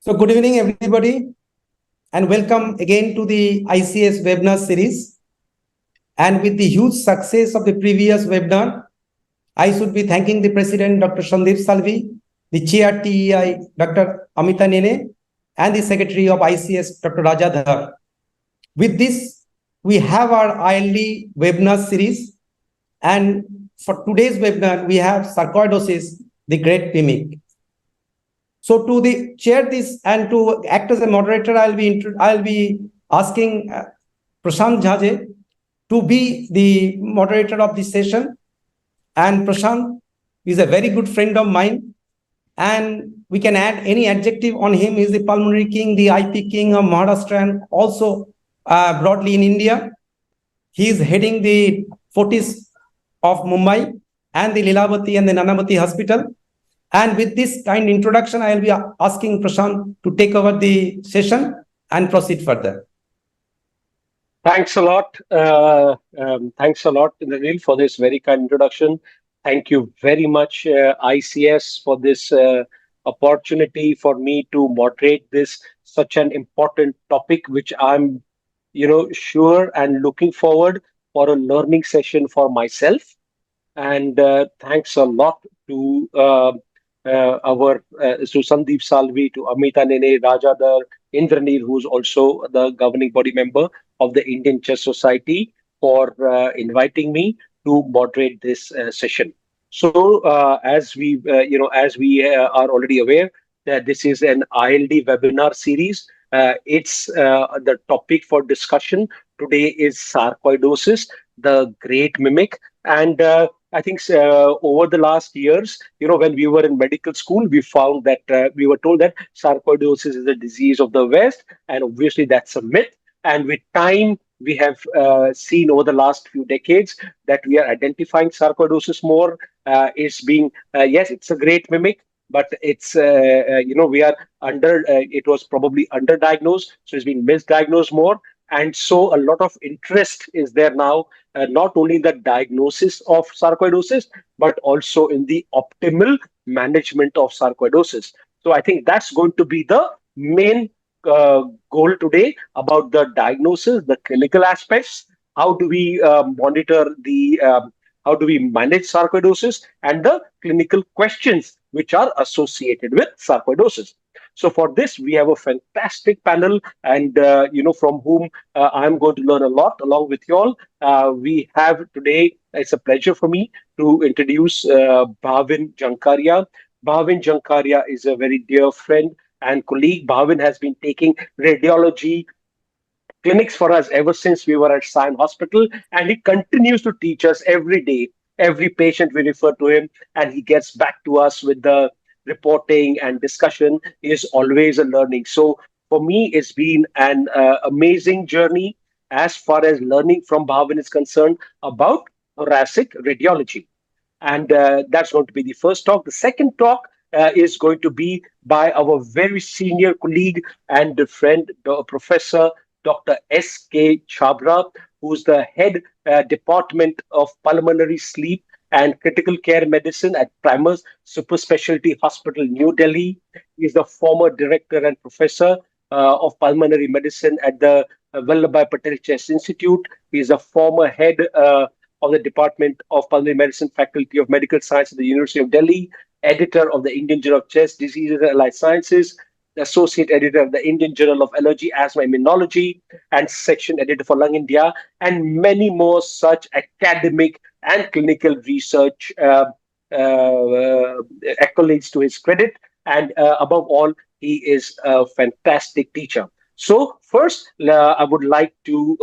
So good evening, everybody, and welcome again to the ICS webinar series. And with the huge success of the previous webinar, I should be thanking the President, Dr. Sandeep Salvi, the Chair TEI, Dr. Amita Nene, and the Secretary of ICS, Dr. Raja Dhar. With this, we have our ILD webinar series. And for today's webinar, we have sarcoidosis, the great mimic. So to chair this and to act as a moderator, I'll be asking Prashant Jhaje to be the moderator of this session. And Prashant is a very good friend of mine. And we can add any adjective on him. He's the pulmonary king, the IP king of Maharashtra, and also broadly in India. He is heading the Fortis of Mumbai and the Lilavati and the Nanavati Hospital. And with this kind introduction, I will be asking Prashant to take over the session and proceed further. Thanks a lot. Thanks a lot, Niril, for this very kind introduction. Thank you very much, ICS, for this opportunity for me to moderate this such an important topic, which I'm, sure and looking forward for a learning session for myself. And thanks a lot to to Sandeep Salvi, to Amita Nene, Rajadhar, Indranil, who's also the governing body member of the Indian Chess Society, for inviting me to moderate this session. So, as we are already aware, that this is an ILD webinar series. It's the topic for discussion today is sarcoidosis, the great mimic, and I think over the last years, when we were in medical school, we found that we were told that sarcoidosis is a disease of the West, and obviously that's a myth. And with time, we have seen over the last few decades that we are identifying sarcoidosis more. It's being yes, it's a great mimic, but it's we are it was probably underdiagnosed, so it's being misdiagnosed more. And so a lot of interest is there now, not only in the diagnosis of sarcoidosis, but also in the optimal management of sarcoidosis. So I think that's going to be the main goal today, about the diagnosis, the clinical aspects, how do we monitor how do we manage sarcoidosis, and the clinical questions which are associated with sarcoidosis. So for this, we have a fantastic panel, and from whom I'm going to learn a lot along with you all. We have today, it's a pleasure for me to introduce Bhavin Jankaria. Bhavin Jankaria is a very dear friend and colleague. Bhavin has been taking radiology clinics for us ever since we were at Sion Hospital, and he continues to teach us every day. Every patient we refer to him, and he gets back to us with the reporting and discussion, is always a learning. So for me, it's been an amazing journey as far as learning from Bhavin is concerned about thoracic radiology. And that's going to be the first talk. The second talk is going to be by our very senior colleague and friend, Professor Dr. S.K. Chabra, who's the head department of pulmonary sleep and critical care medicine at Primus Super Specialty Hospital, New Delhi. He is the former director and professor of pulmonary medicine at the Vallabhbhai Patel Chest Institute. He is a former head of the Department of Pulmonary Medicine, Faculty of Medical Science at the University of Delhi, editor of the Indian Journal of Chest Diseases and Allied Sciences, the associate editor of the Indian Journal of Allergy, Asthma, Immunology, and section editor for Lung India, and many more such academic and clinical research accolades to his credit. And above all, he is a fantastic teacher. So first, I would like to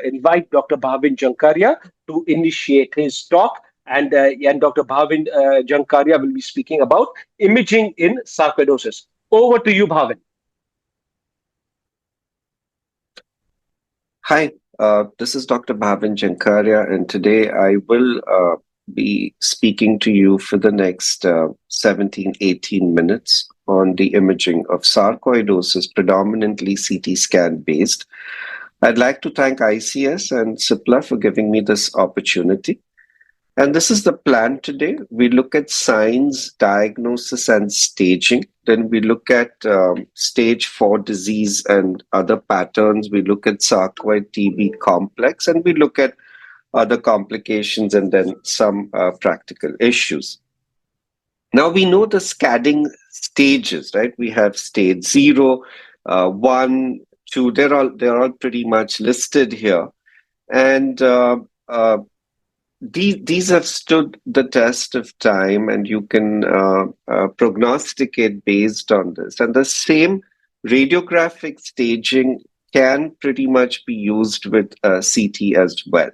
invite Dr. Bhavin Jankaria to initiate his talk. And Dr. Bhavin Jankaria will be speaking about imaging in sarcoidosis. Over to you, Bhavin. Hi, this is Dr. Bhavin Jankaria, and today I will be speaking to you for the next 17, 18 minutes on the imaging of sarcoidosis, predominantly CT scan based. I'd like to thank ICS and CIPLA for giving me this opportunity. And this is the plan today. We look at signs, diagnosis, and staging. Then we look at stage 4 disease and other patterns. We look at sarcoid TB complex, and we look at other complications and then some practical issues. Now we know the scadding stages, right? We have stage 0, 1, 2. They're all pretty much listed here, and these have stood the test of time, and you can prognosticate based on this. And the same radiographic staging can pretty much be used with CT as well.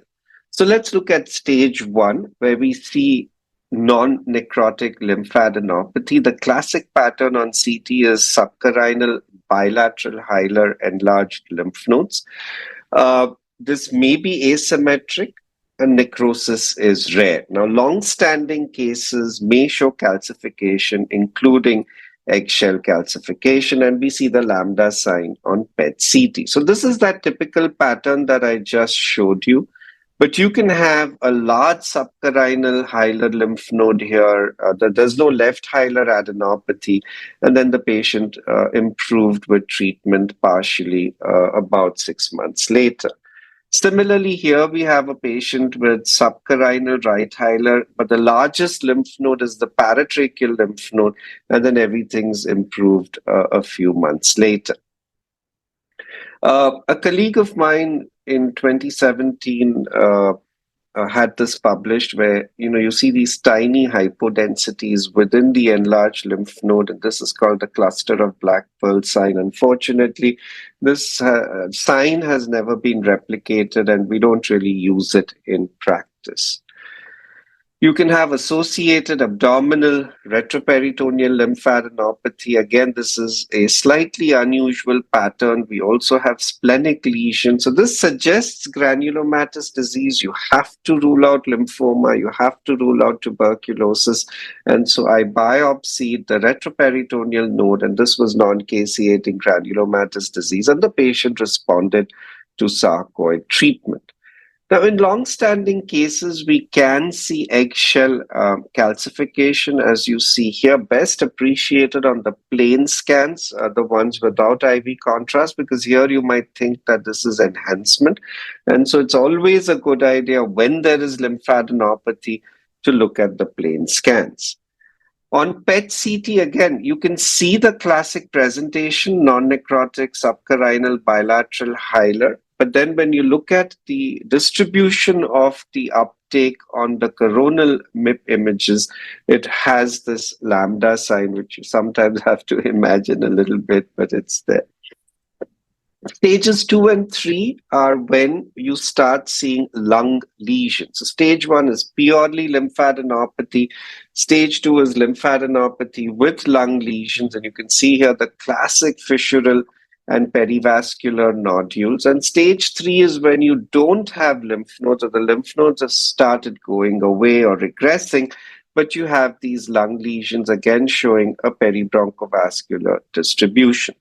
So let's look at stage 1, where we see non-necrotic lymphadenopathy. The classic pattern on CT is subcarinal bilateral hilar enlarged lymph nodes. This may be asymmetric, and necrosis is rare. Now, long-standing cases may show calcification, including eggshell calcification, and we see the lambda sign on PET-CT. So this is that typical pattern that I just showed you. But you can have a large subcarinal hilar lymph node here. There's no left hilar adenopathy, and then the patient improved with treatment partially about 6 months later. Similarly, here we have a patient with subcarinal right hilar, but the largest lymph node is the paratracheal lymph node, and then everything's improved a few months later. A colleague of mine in 2017 had this published, where you see these tiny hypodensities within the enlarged lymph node, and this is called the cluster of black pearl sign. Unfortunately, this sign has never been replicated, and we don't really use it in practice. You can have associated abdominal retroperitoneal lymphadenopathy. Again, this is a slightly unusual pattern. We also have splenic lesions. So this suggests granulomatous disease. You have to rule out lymphoma. You have to rule out tuberculosis. And so I biopsied the retroperitoneal node, and this was non-caseating granulomatous disease, and the patient responded to sarcoid treatment. Now, in long-standing cases, we can see eggshell calcification, as you see here, best appreciated on the plain scans, the ones without IV contrast, because here you might think that this is enhancement. And so it's always a good idea when there is lymphadenopathy to look at the plain scans. On PET-CT, again, you can see the classic presentation, non-necrotic, subcarinal, bilateral hilar. But then when you look at the distribution of the uptake on the coronal MIP images, it has this lambda sign, which you sometimes have to imagine a little bit, but it's there. Stages 2 and 3 are when you start seeing lung lesions. So stage 1 is purely lymphadenopathy. Stage 2 is lymphadenopathy with lung lesions. And you can see here the classic fissural and perivascular nodules. And stage 3 is when you don't have lymph nodes, or the lymph nodes have started going away or regressing, but you have these lung lesions, again showing a peribronchovascular distribution.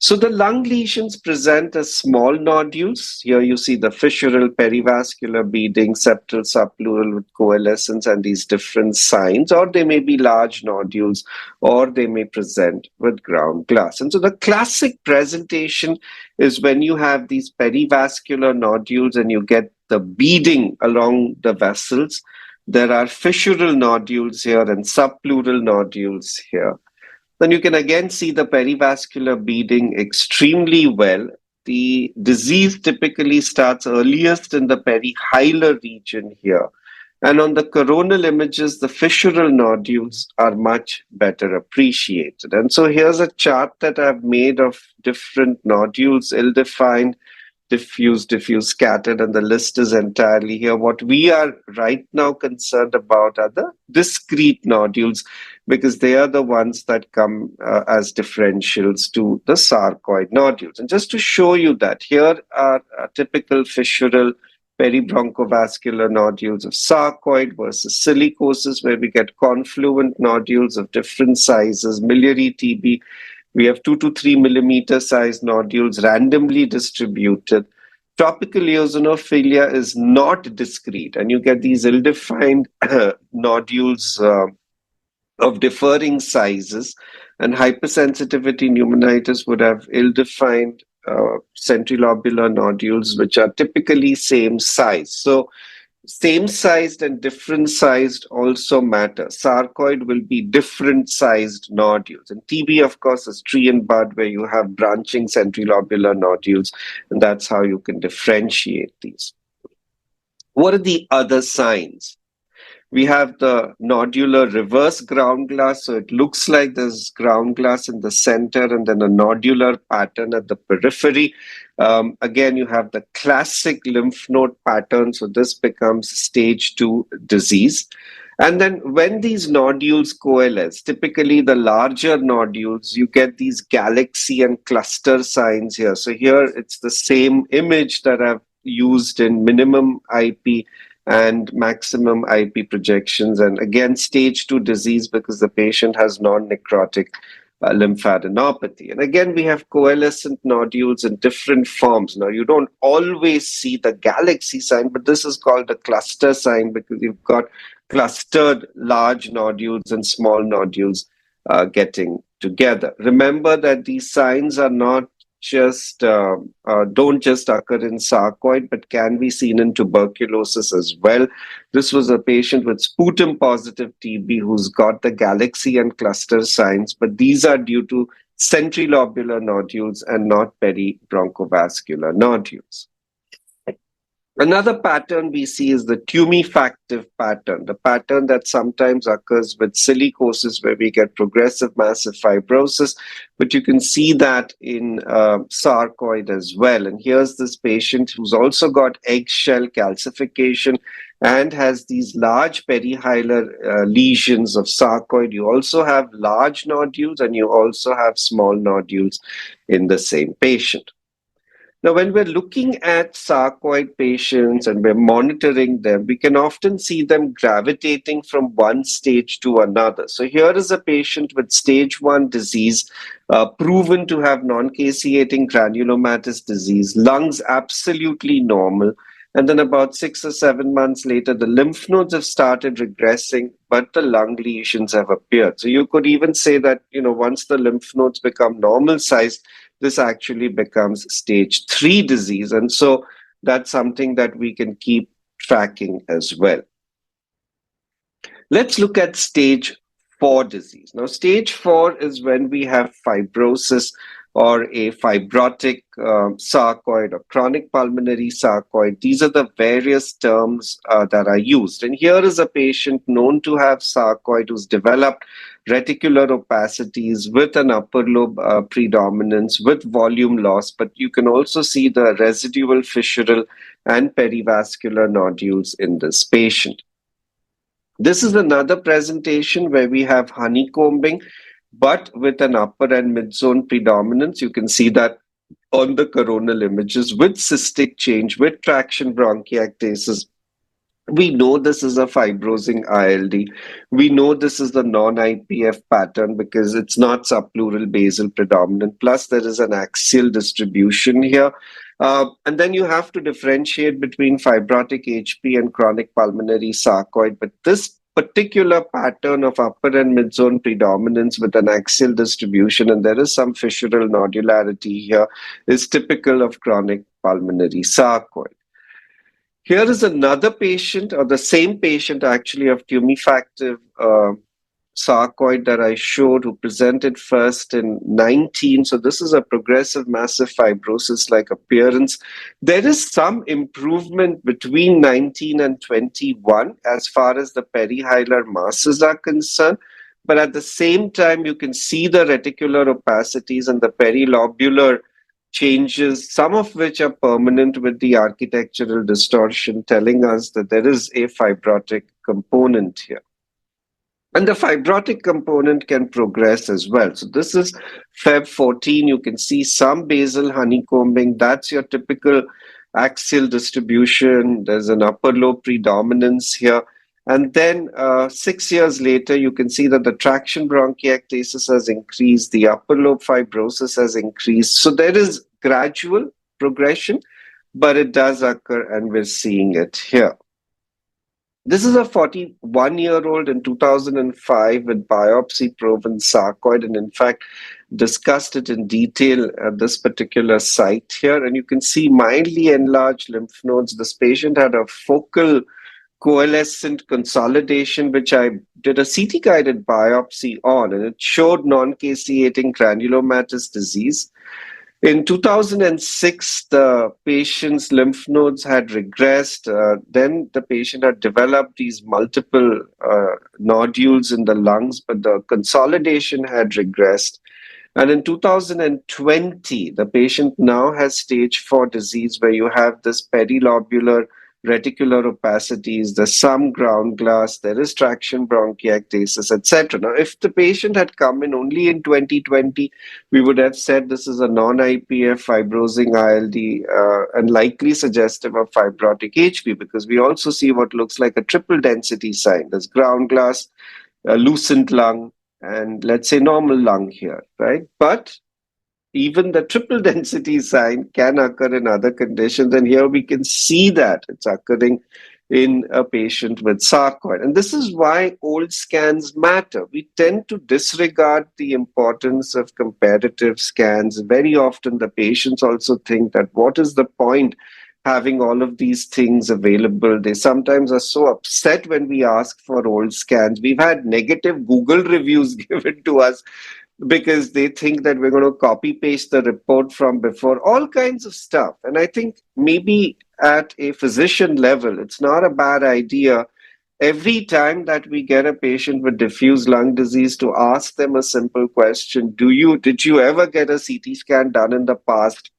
So the lung lesions present as small nodules. Here you see the fissural, perivascular beading, septal, subpleural with coalescence and these different signs, or they may be large nodules, or they may present with ground glass. And so the classic presentation is when you have these perivascular nodules and you get the beading along the vessels. There are fissural nodules here and subpleural nodules here. Then you can again see the perivascular beading extremely well. The disease typically starts earliest in the perihilar region here. And on the coronal images, the fissural nodules are much better appreciated. And so here's a chart that I've made of different nodules, ill-defined, diffuse, scattered, and the list is entirely here. What we are right now concerned about are the discrete nodules, because they are the ones that come as differentials to the sarcoid nodules. And just to show you that, here are typical fissural peribronchovascular nodules of sarcoid versus silicosis, where we get confluent nodules of different sizes, miliary TB. We have 2 to 3 millimeter size nodules randomly distributed. tropical eosinophilia is not discrete, and you get these ill-defined nodules of differing sizes, and hypersensitivity pneumonitis would have ill-defined centrilobular nodules, which are typically same size. So same sized and different sized also matter. Sarcoid will be different sized nodules. And TB, of course, is tree and bud, where you have branching centrilobular nodules, and that's how you can differentiate these. What are the other signs? We have the nodular reverse ground glass. So it looks like there's ground glass in the center and then a nodular pattern at the periphery. Again, you have the classic lymph node pattern. So this becomes stage 2 disease. And then when these nodules coalesce, typically the larger nodules, you get these galaxy and cluster signs here. So here it's the same image that I've used in minimum IP and maximum IP projections. And again, stage 2 disease because the patient has non-necrotic lymphadenopathy. And again, we have coalescent nodules in different forms. Now, you don't always see the galaxy sign, but this is called a cluster sign because you've got clustered large nodules and small nodules getting together. Remember that these signs are not don't just occur in sarcoid, but can be seen in tuberculosis as well. This was a patient with sputum positive TB who's got the galaxy and cluster signs, but these are due to centrilobular nodules and not peribronchovascular nodules. Another pattern we see is the tumefactive pattern, the pattern that sometimes occurs with silicosis where we get progressive massive fibrosis, but you can see that in sarcoid as well. And here's this patient who's also got eggshell calcification and has these large perihilar lesions of sarcoid. You also have large nodules and you also have small nodules in the same patient. Now, when we're looking at sarcoid patients and we're monitoring them, we can often see them gravitating from one stage to another. So here is a patient with stage 1 disease, proven to have non-caseating granulomatous disease, lungs absolutely normal. And then about 6 or 7 months later, the lymph nodes have started regressing, but the lung lesions have appeared. So you could even say that, once the lymph nodes become normal sized, this actually becomes stage 3 disease. And so that's something that we can keep tracking as well. Let's look at stage 4 disease. Now, stage 4 is when we have fibrosis or a fibrotic sarcoid or chronic pulmonary sarcoid. These are the various terms that are used. And here is a patient known to have sarcoid who's developed reticular opacities with an upper lobe predominance, with volume loss, but you can also see the residual fissural and perivascular nodules in this patient. This is another presentation where we have honeycombing, but with an upper and mid-zone predominance. You can see that on the coronal images with cystic change, with traction bronchiectasis. We know this is a fibrosing ILD. We know this is the non-IPF pattern because it's not subpleural basal predominant. Plus, there is an axial distribution here. And then you have to differentiate between fibrotic HP and chronic pulmonary sarcoid. But this particular pattern of upper and mid-zone predominance with an axial distribution, and there is some fissural nodularity here, is typical of chronic pulmonary sarcoid. Here is another patient, or the same patient actually, of tumefactive sarcoid that I showed, who presented first in 19. So this is a progressive massive fibrosis-like appearance. There is some improvement between 19 and 21 as far as the perihilar masses are concerned. But at the same time, you can see the reticular opacities and the perilobular changes, some of which are permanent with the architectural distortion, telling us that there is a fibrotic component here. And the fibrotic component can progress as well. So this is Feb 14. You can see some basal honeycombing. That's your typical axial distribution. There's an upper lobe predominance here. And then 6 years later, you can see that the traction bronchiectasis has increased. The upper lobe fibrosis has increased. So there is gradual progression. but it does occur, and we're seeing it here. This is a 41-year-old in 2005 with biopsy-proven sarcoid, and in fact, discussed it in detail at this particular site here. And you can see mildly enlarged lymph nodes. This patient had a focal coalescent consolidation, which I did a CT-guided biopsy on, and it showed non-caseating granulomatous disease. In 2006, the patient's lymph nodes had regressed. Then the patient had developed these multiple nodules in the lungs, but the consolidation had regressed. And in 2020, the patient now has stage 4 disease, where you have this perilobular reticular opacities, there's some ground glass, there is traction bronchiectasis, etc. Now, if the patient had come in only in 2020, we would have said this is a non-IPF fibrosing ILD and likely suggestive of fibrotic HP, because we also see what looks like a triple density sign. There's ground glass, a lucent lung, and let's say normal lung here, right? But even the triple density sign can occur in other conditions. And here we can see that it's occurring in a patient with sarcoid. And this is why old scans matter. We tend to disregard the importance of comparative scans. Very often the patients also think that what is the point having all of these things available? They sometimes are so upset when we ask for old scans. We've had negative Google reviews given to us because they think that we're going to copy paste the report from before, all kinds of stuff. And I think maybe at a physician level, it's not a bad idea every time that we get a patient with diffuse lung disease to ask them a simple question. Did you ever get a CT scan done in the past?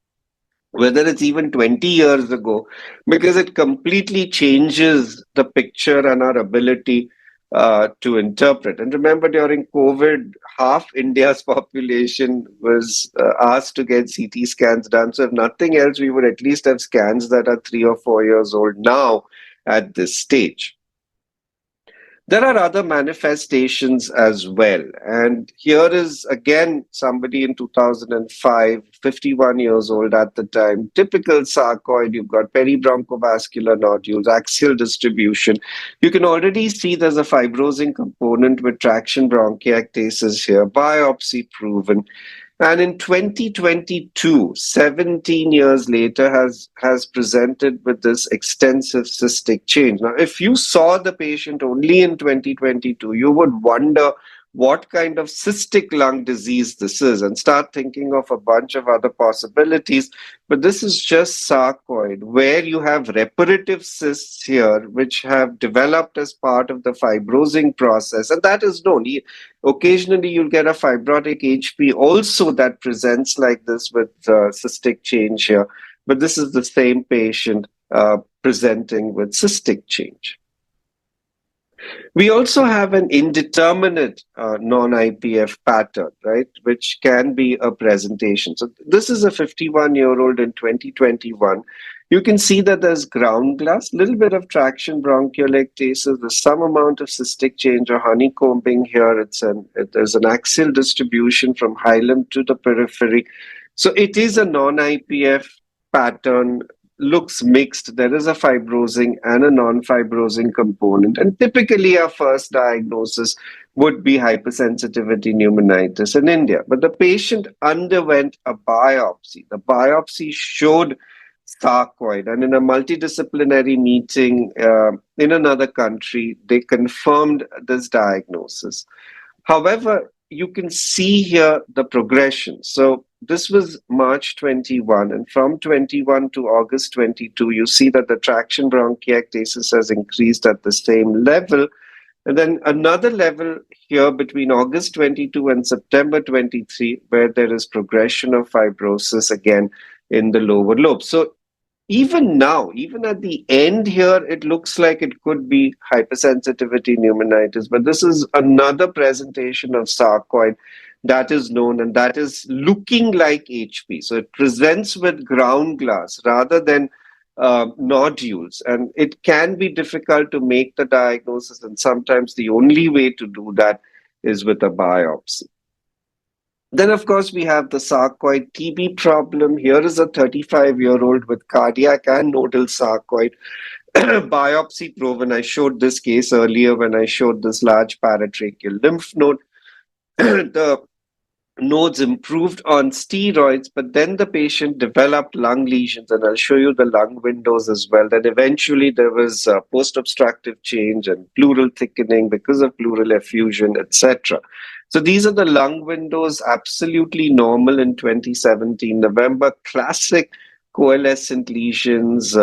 Whether it's even 20 years ago, because it completely changes the picture and our ability to interpret. And remember, during COVID, half India's population was asked to get CT scans done. So if nothing else, we would at least have scans that are 3 or 4 years old now at this stage. There are other manifestations as well. And here is again somebody in 2005, 51 years old at the time, typical sarcoid. You've got peribronchovascular nodules, axial distribution. You can already see there's a fibrosing component with traction bronchiectasis here, biopsy proven. And in 2022, 17 years later, has presented with this extensive cystic change. Now, if you saw the patient only in 2022, you would wonder what kind of cystic lung disease this is and start thinking of a bunch of other possibilities. But this is just sarcoid, where you have reparative cysts here, which have developed as part of the fibrosing process. And that is known. Occasionally, you'll get a fibrotic HP also that presents like this with cystic change here. But this is the same patient presenting with cystic change. We also have an indeterminate non-IPF pattern, right, which can be a presentation. So this is a 51-year-old in 2021. You can see that there's ground glass, little bit of traction bronchiectasis, there's some amount of cystic change or honeycombing here. There's an axial distribution from hilum to the periphery. So it is a non-IPF pattern. Looks mixed. There is a fibrosing and a non-fibrosing component. And typically our first diagnosis would be hypersensitivity pneumonitis in India. But the patient underwent a biopsy. The biopsy showed sarcoid. And in a multidisciplinary meeting in another country, they confirmed this diagnosis. However, you can see here the progression. So this was March 21, and from 21 to August 22, you see that the traction bronchiectasis has increased at the same level. And then another level here between August 22 and September 23, where there is progression of fibrosis again in the lower lobe. So even now, even at the end here, it looks like it could be hypersensitivity pneumonitis, but this is another presentation of sarcoid that is known, and that is looking like HP. So it presents with ground glass rather than nodules, and it can be difficult to make the diagnosis, and sometimes the only way to do that is with a biopsy. Then, of course, we have the sarcoid TB problem. Here is a 35-year-old with cardiac and nodal sarcoid. Biopsy proven. I showed this case earlier when I showed this large paratracheal lymph node. The nodes improved on steroids, but then the patient developed lung lesions, and I'll show you the lung windows as well. Then eventually there was post-obstructive change and pleural thickening because of pleural effusion, etc. So these are the lung windows, absolutely normal in 2017 November, classic coalescent lesions,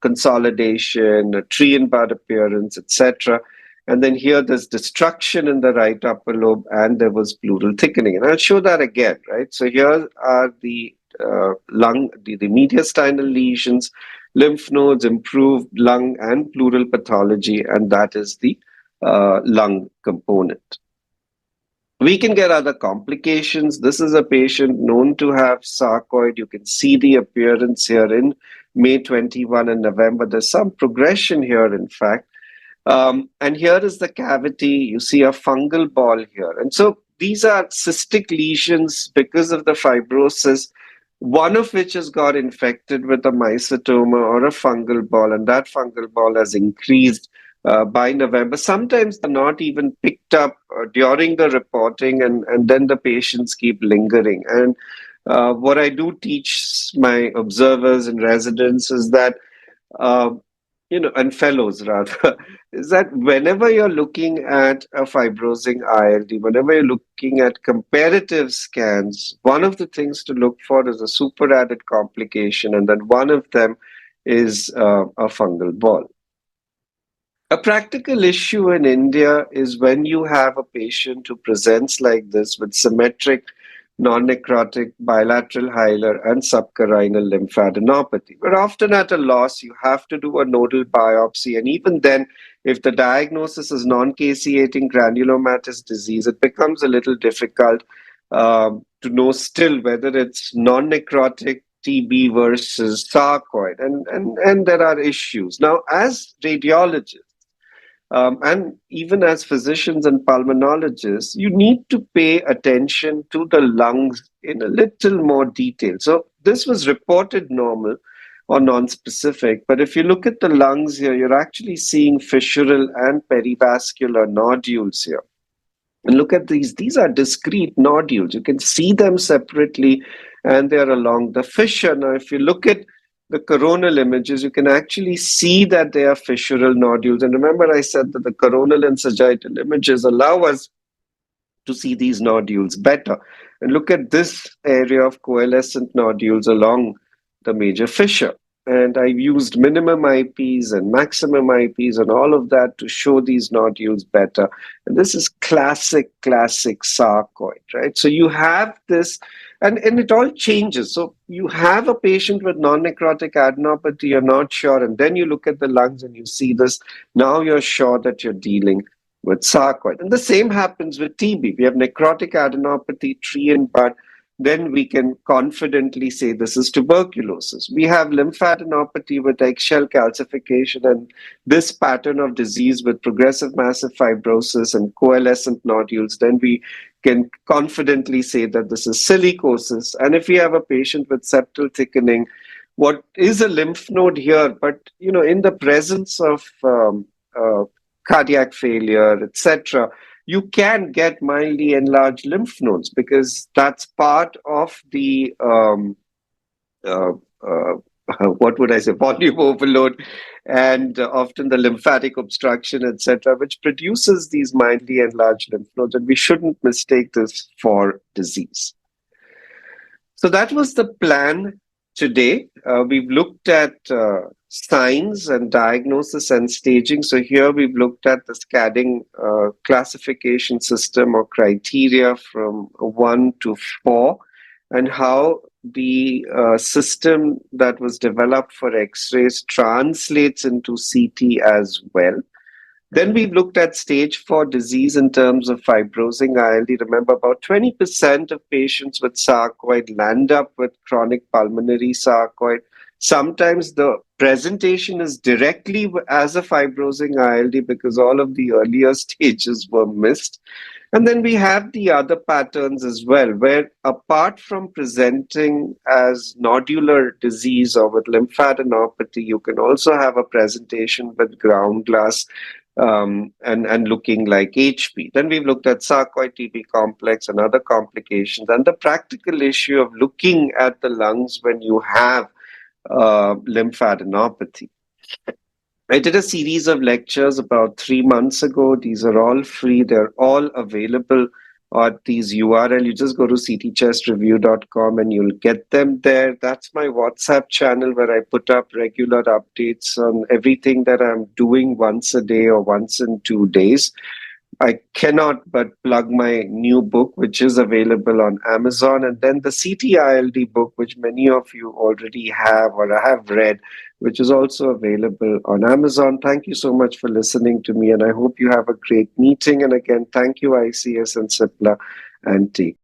consolidation, a tree and bud appearance, etc. And then here there's destruction in the right upper lobe, and there was pleural thickening. And I'll show that again, right? So here are the the mediastinal lesions, lymph nodes, improved lung and pleural pathology, and that is the lung component. We can get other complications. This is a patient known to have sarcoid. You can see the appearance here in May 21 and November. There's some progression here, in fact. And here is the cavity. You see a fungal ball here. And so these are cystic lesions because of the fibrosis, one of which has got infected with a mycetoma or a fungal ball, and that fungal ball has increased by November. Sometimes they're not even picked up during the reporting, and then the patients keep lingering. And what I do teach my observers and residents is that and fellows rather, is that whenever you're looking at a fibrosing ILD, whenever you're looking at comparative scans, one of the things to look for is a superadded complication, and then one of them is a fungal ball. A practical issue in India is when you have a patient who presents like this with symmetric non-necrotic bilateral hilar and subcarinal lymphadenopathy. We're often at a loss. You have to do a nodal biopsy, and even then, if the diagnosis is non-caseating granulomatous disease, it becomes a little difficult to know still whether it's non-necrotic TB versus sarcoid, and there are issues. Now, as radiologists, and even as physicians and pulmonologists, you need to pay attention to the lungs in a little more detail. So this was reported normal or non-specific, but if you look at the lungs here, you're actually seeing fissural and perivascular nodules here. And look at these. These are discrete nodules. You can see them separately, and they're along the fissure. Now, if you look at the coronal images, you can actually see that they are fissural nodules. And remember, I said that the coronal and sagittal images allow us to see these nodules better. And look at this area of coalescent nodules along the major fissure. And I've used minimum IPs and maximum IPs and all of that to show these nodules better. And this is classic sarcoid, right? So you have this, and it all changes. So you have a patient with non-necrotic adenopathy, you're not sure, and then you look at the lungs and you see this. Now you're sure that you're dealing with sarcoid. And the same happens with TB. We have necrotic adenopathy, tree and bud. Then we can confidently say this is tuberculosis. We have lymphadenopathy with eggshell calcification, and this pattern of disease with progressive massive fibrosis and coalescent nodules. Then we can confidently say that this is silicosis. And if we have a patient with septal thickening, what is a lymph node here, but in the presence of cardiac failure, etc., you can get mildly enlarged lymph nodes because that's part of the what would I say, volume overload, and often the lymphatic obstruction, etc., which produces these mildly enlarged lymph nodes, and we shouldn't mistake this for disease. So that was the plan today. We've looked at signs and diagnosis and staging. So here we've looked at the scanning classification system or criteria from 1 to 4, and how the system that was developed for X-rays translates into CT as well. Then we've looked at stage 4 disease in terms of fibrosing ILD. Remember, about 20% of patients with sarcoid land up with chronic pulmonary sarcoid. Sometimes the presentation is directly as a fibrosing ILD because all of the earlier stages were missed. And then we have the other patterns as well, where apart from presenting as nodular disease or with lymphadenopathy, you can also have a presentation with ground glass and looking like HP. Then we've looked at sarcoid TB complex and other complications, and the practical issue of looking at the lungs when you have lymphadenopathy. I did a series of lectures about 3 months ago. These are all free. They're all available at these URL. You just go to ctchestreview.com and you'll get them there. That's my WhatsApp channel where I put up regular updates on everything that I'm doing once a day or once in 2 days. I cannot but plug my new book, which is available on Amazon, and then the CTILD book, which many of you already have or have read, which is also available on Amazon. Thank you so much for listening to me, and I hope you have a great meeting. And again, thank you, ICS and CIPLA and T.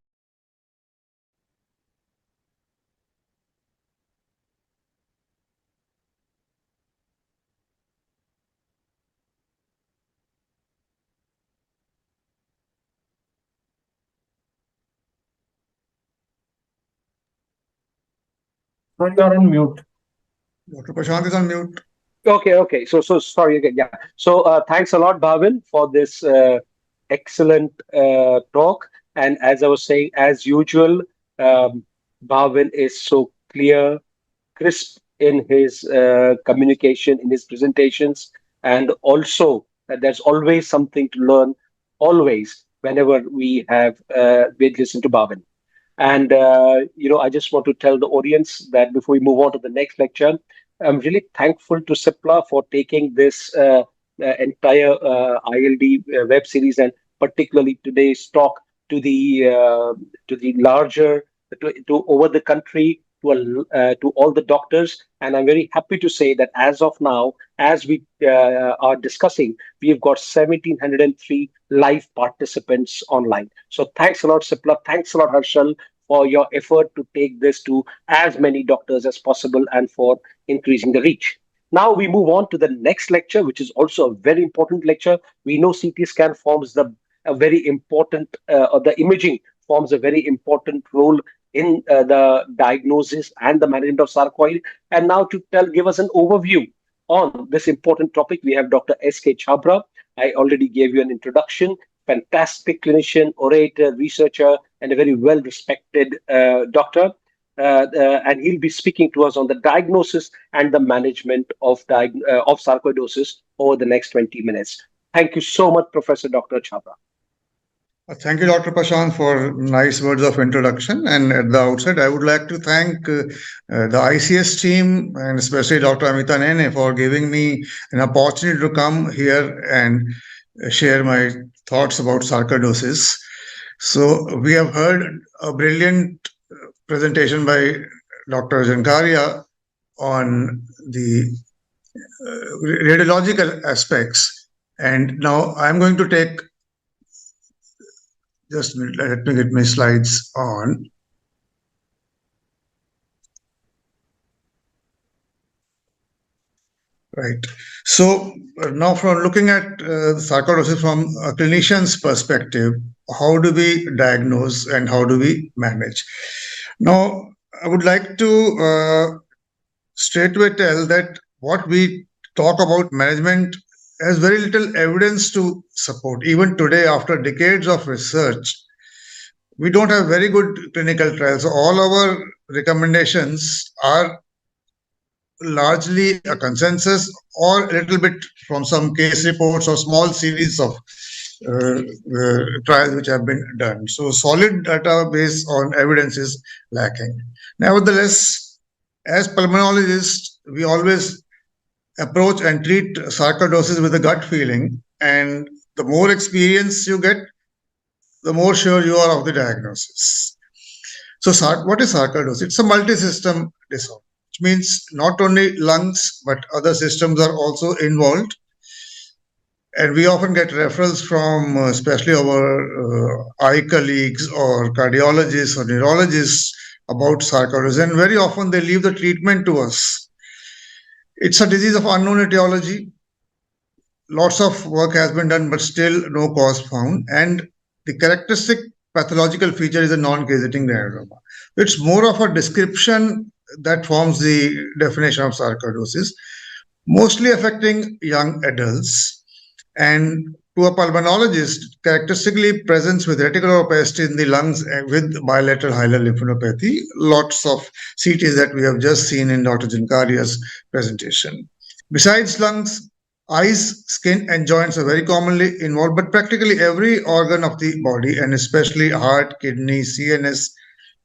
You're on mute. Dr. Prashant is on mute. Okay. So sorry again. Yeah. So thanks a lot, Bhavin, for this excellent talk. And as I was saying, as usual, Bhavin is so clear, crisp in his communication, in his presentations, and also there's always something to learn, always, whenever we listen to Bhavin. And I just want to tell the audience that before we move on to the next lecture, I'm really thankful to CIPLA for taking this entire ILD web series and particularly today's talk to the larger to over the country to all the doctors. And I'm very happy to say that as of now, as we are discussing, we've got 1,703 live participants online. So thanks a lot, CIPLA. Thanks a lot, Harshal, for your effort to take this to as many doctors as possible and for increasing the reach. Now we move on to the next lecture, which is also a very important lecture. We know CT scan forms a very important, or the imaging forms a very important role in the diagnosis and the management of sarcoid. And now to give us an overview on this important topic, we have Dr. S.K. Chhabra. I already gave you an introduction. Fantastic clinician, orator, researcher, and a very well-respected doctor. And he'll be speaking to us on the diagnosis and the management of sarcoidosis over the next 20 minutes. Thank you so much, Professor Dr. Chhabra. Thank you, Dr. Prashant, for nice words of introduction. And at the outset, I would like to thank the ICS team and especially Dr. Amita Nene for giving me an opportunity to come here and share my thoughts about sarcoidosis. So we have heard a brilliant presentation by Dr. Jankaria on the radiological aspects. And now I'm going to take, just let me get my slides on. Right. So now from looking at sarcoidosis from a clinician's perspective, how do we diagnose and how do we manage? Now, I would like to straightway tell that what we talk about management has very little evidence to support. Even today, after decades of research, we don't have very good clinical trials. So all our recommendations are largely a consensus or a little bit from some case reports or small series of trials which have been done. So solid data based on evidence is lacking. Nevertheless, as pulmonologists, we always approach and treat sarcoidosis with a gut feeling, and the more experience you get, the more sure you are of the diagnosis. So what is sarcoidosis? It's a multi-system disorder, which means not only lungs, but other systems are also involved. And we often get referrals from especially our eye colleagues or cardiologists or neurologists about sarcoidosis. And very often they leave the treatment to us It's a disease of unknown etiology. Lots of work has been done, but still no cause found. And the characteristic pathological feature is a non-gazetting granuloma. It's more of a description that forms the definition of sarcoidosis, mostly affecting young adults. And to a pulmonologist, characteristically presents with reticular opacity in the lungs with bilateral hilar lymphadenopathy, lots of CTs that we have just seen in Dr. Jankaria's presentation. Besides lungs, eyes, skin, and joints are very commonly involved, but practically every organ of the body, and especially heart, kidney, CNS,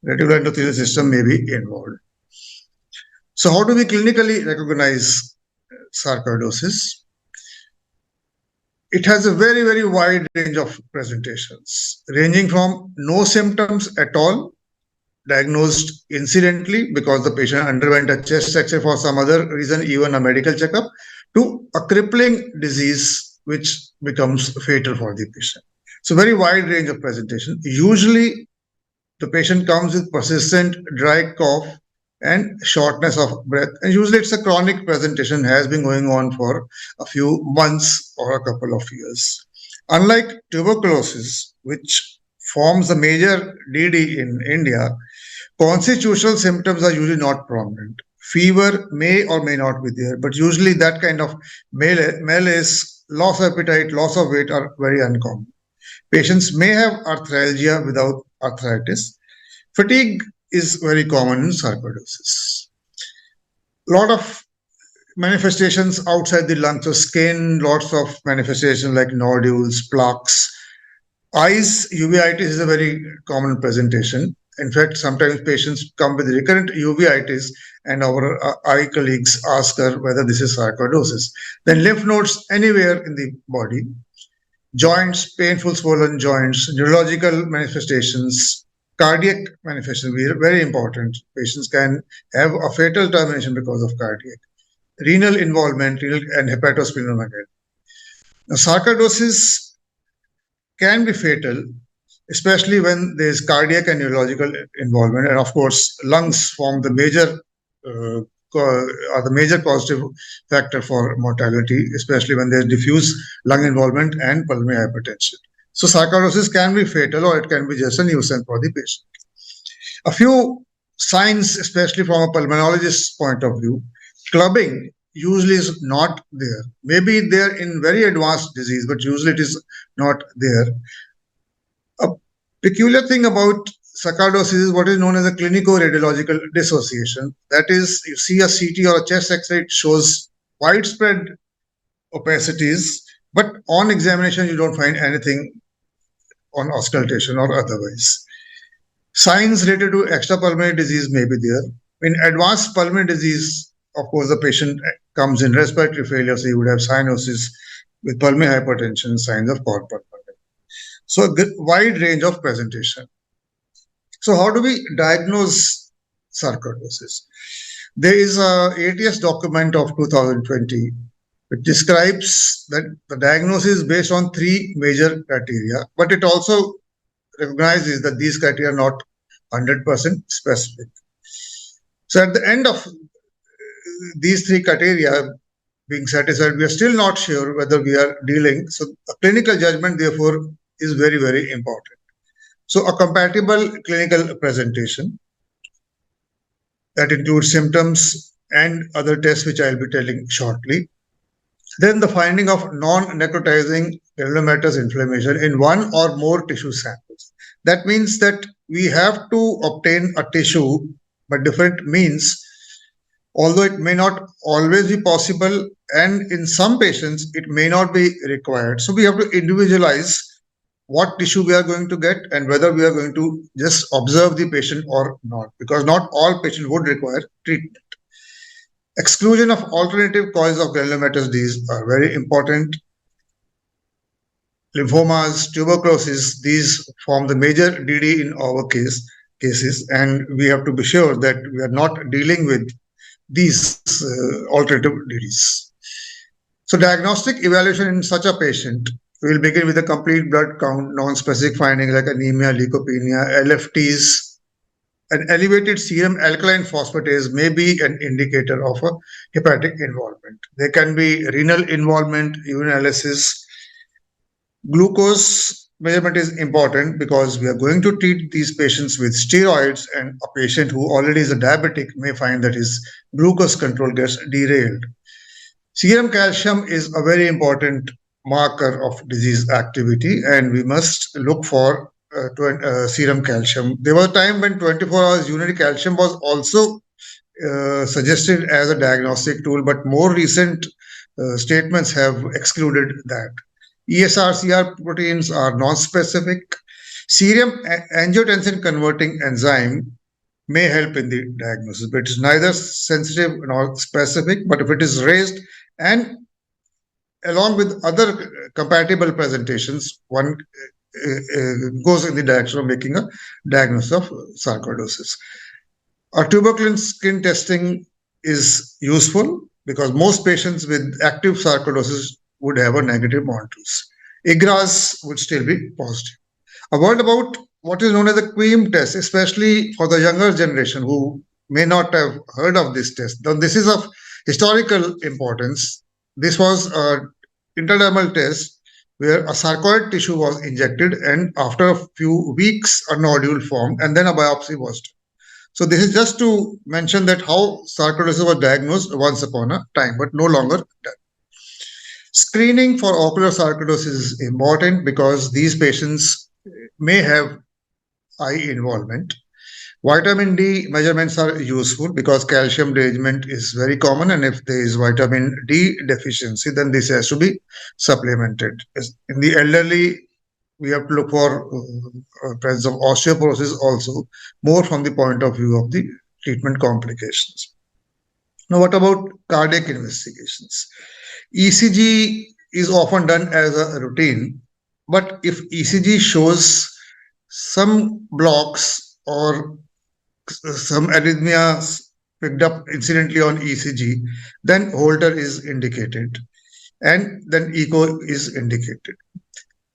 reticular endothelial system may be involved. So, how do we clinically recognize sarcoidosis? It has a very, very wide range of presentations, ranging from no symptoms at all, diagnosed incidentally because the patient underwent a chest X-ray for some other reason, even a medical checkup, to a crippling disease which becomes fatal for the patient. So, very wide range of presentation. Usually, the patient comes with persistent dry cough and shortness of breath. And usually it's a chronic presentation, has been going on for a few months or a couple of years. Unlike tuberculosis, which forms a major DD in India, constitutional symptoms are usually not prominent. Fever may or may not be there, but usually that kind of malaise, loss of appetite, loss of weight are very uncommon. Patients may have arthralgia without arthritis. Fatigue is very common in sarcoidosis. A lot of manifestations outside the lungs, so skin, lots of manifestations like nodules, plaques. Eyes, uveitis is a very common presentation. In fact, sometimes patients come with recurrent uveitis and our eye colleagues ask her whether this is sarcoidosis. Then lymph nodes anywhere in the body, joints, painful swollen joints, neurological manifestations, cardiac manifestations, very important. Patients can have a fatal termination because of cardiac. Renal involvement, renal and hepatosplenomegaly. Now, sarcoidosis can be fatal, especially when there is cardiac and neurological involvement. And of course, lungs form the major are the major causative factor for mortality, especially when there is diffuse lung involvement and pulmonary hypertension. So sarcoidosis can be fatal or it can be just a nuisance for the patient. A few signs, especially from a pulmonologist's point of view, clubbing usually is not there. Maybe there in very advanced disease, but usually it is not there. A peculiar thing about sarcoidosis is what is known as a clinico-radiological dissociation. That is, you see a CT or a chest X-ray, it shows widespread opacities, but on examination, you don't find anything on auscultation or otherwise. Signs related to extrapulmonary disease may be there. In advanced pulmonary disease, of course, the patient comes in respiratory failure, so you would have cyanosis with pulmonary hypertension, signs of cord pulmonary. So a wide range of presentation. So how do we diagnose sarcoidosis? There is a ATS document of 2020 which describes that the diagnosis is based on three major criteria, but it also recognizes that these criteria are not 100% specific. So at the end of these three criteria being satisfied, we are still not sure whether we are dealing. So a clinical judgment, therefore, is very, very important. So a compatible clinical presentation that includes symptoms and other tests, which I'll be telling shortly. Then the finding of non-necrotizing granulomatous inflammation in one or more tissue samples. That means that we have to obtain a tissue by different means, although it may not always be possible, and in some patients, it may not be required. So we have to individualize what tissue we are going to get and whether we are going to just observe the patient or not, because not all patients would require treatment. Exclusion of alternative causes of granulomatous disease are very important. Lymphomas, tuberculosis, these form the major DD in our cases, and we have to be sure that we are not dealing with these alternative DDs. So diagnostic evaluation in such a patient will begin with a complete blood count, non-specific findings like anemia, leukopenia, LFTs, an elevated serum alkaline phosphatase may be an indicator of a hepatic involvement. There can be renal involvement, urinalysis. Glucose measurement is important because we are going to treat these patients with steroids, and a patient who already is a diabetic may find that his glucose control gets derailed. Serum calcium is a very important marker of disease activity, and we must look for serum calcium. There was a time when 24 hours urinary calcium was also suggested as a diagnostic tool, but more recent statements have excluded that. ESRCR proteins are non-specific. Serum angiotensin converting enzyme may help in the diagnosis, but it is neither sensitive nor specific. But if it is raised and along with other compatible presentations, one goes in the direction of making a diagnosis of sarcoidosis. A tuberculin skin testing is useful because most patients with active sarcoidosis would have a negative Montrose. IGRAs would still be positive. A word about what is known as the QUEEM test, especially for the younger generation who may not have heard of this test. Now, this is of historical importance. This was an intradermal test where a sarcoid tissue was injected, and after a few weeks, a nodule formed, and then a biopsy was done. So this is just to mention that how sarcoidosis was diagnosed once upon a time, but no longer done. Screening for ocular sarcoidosis is important because these patients may have eye involvement. Vitamin D measurements are useful because calcium derangement is very common, and if there is vitamin D deficiency, then this has to be supplemented. In the elderly, we have to look for presence of osteoporosis also, more from the point of view of the treatment complications. Now, what about cardiac investigations? ECG is often done as a routine, but if ECG shows some blocks or some arrhythmia picked up incidentally on ECG, then Holter is indicated, and then echo is indicated.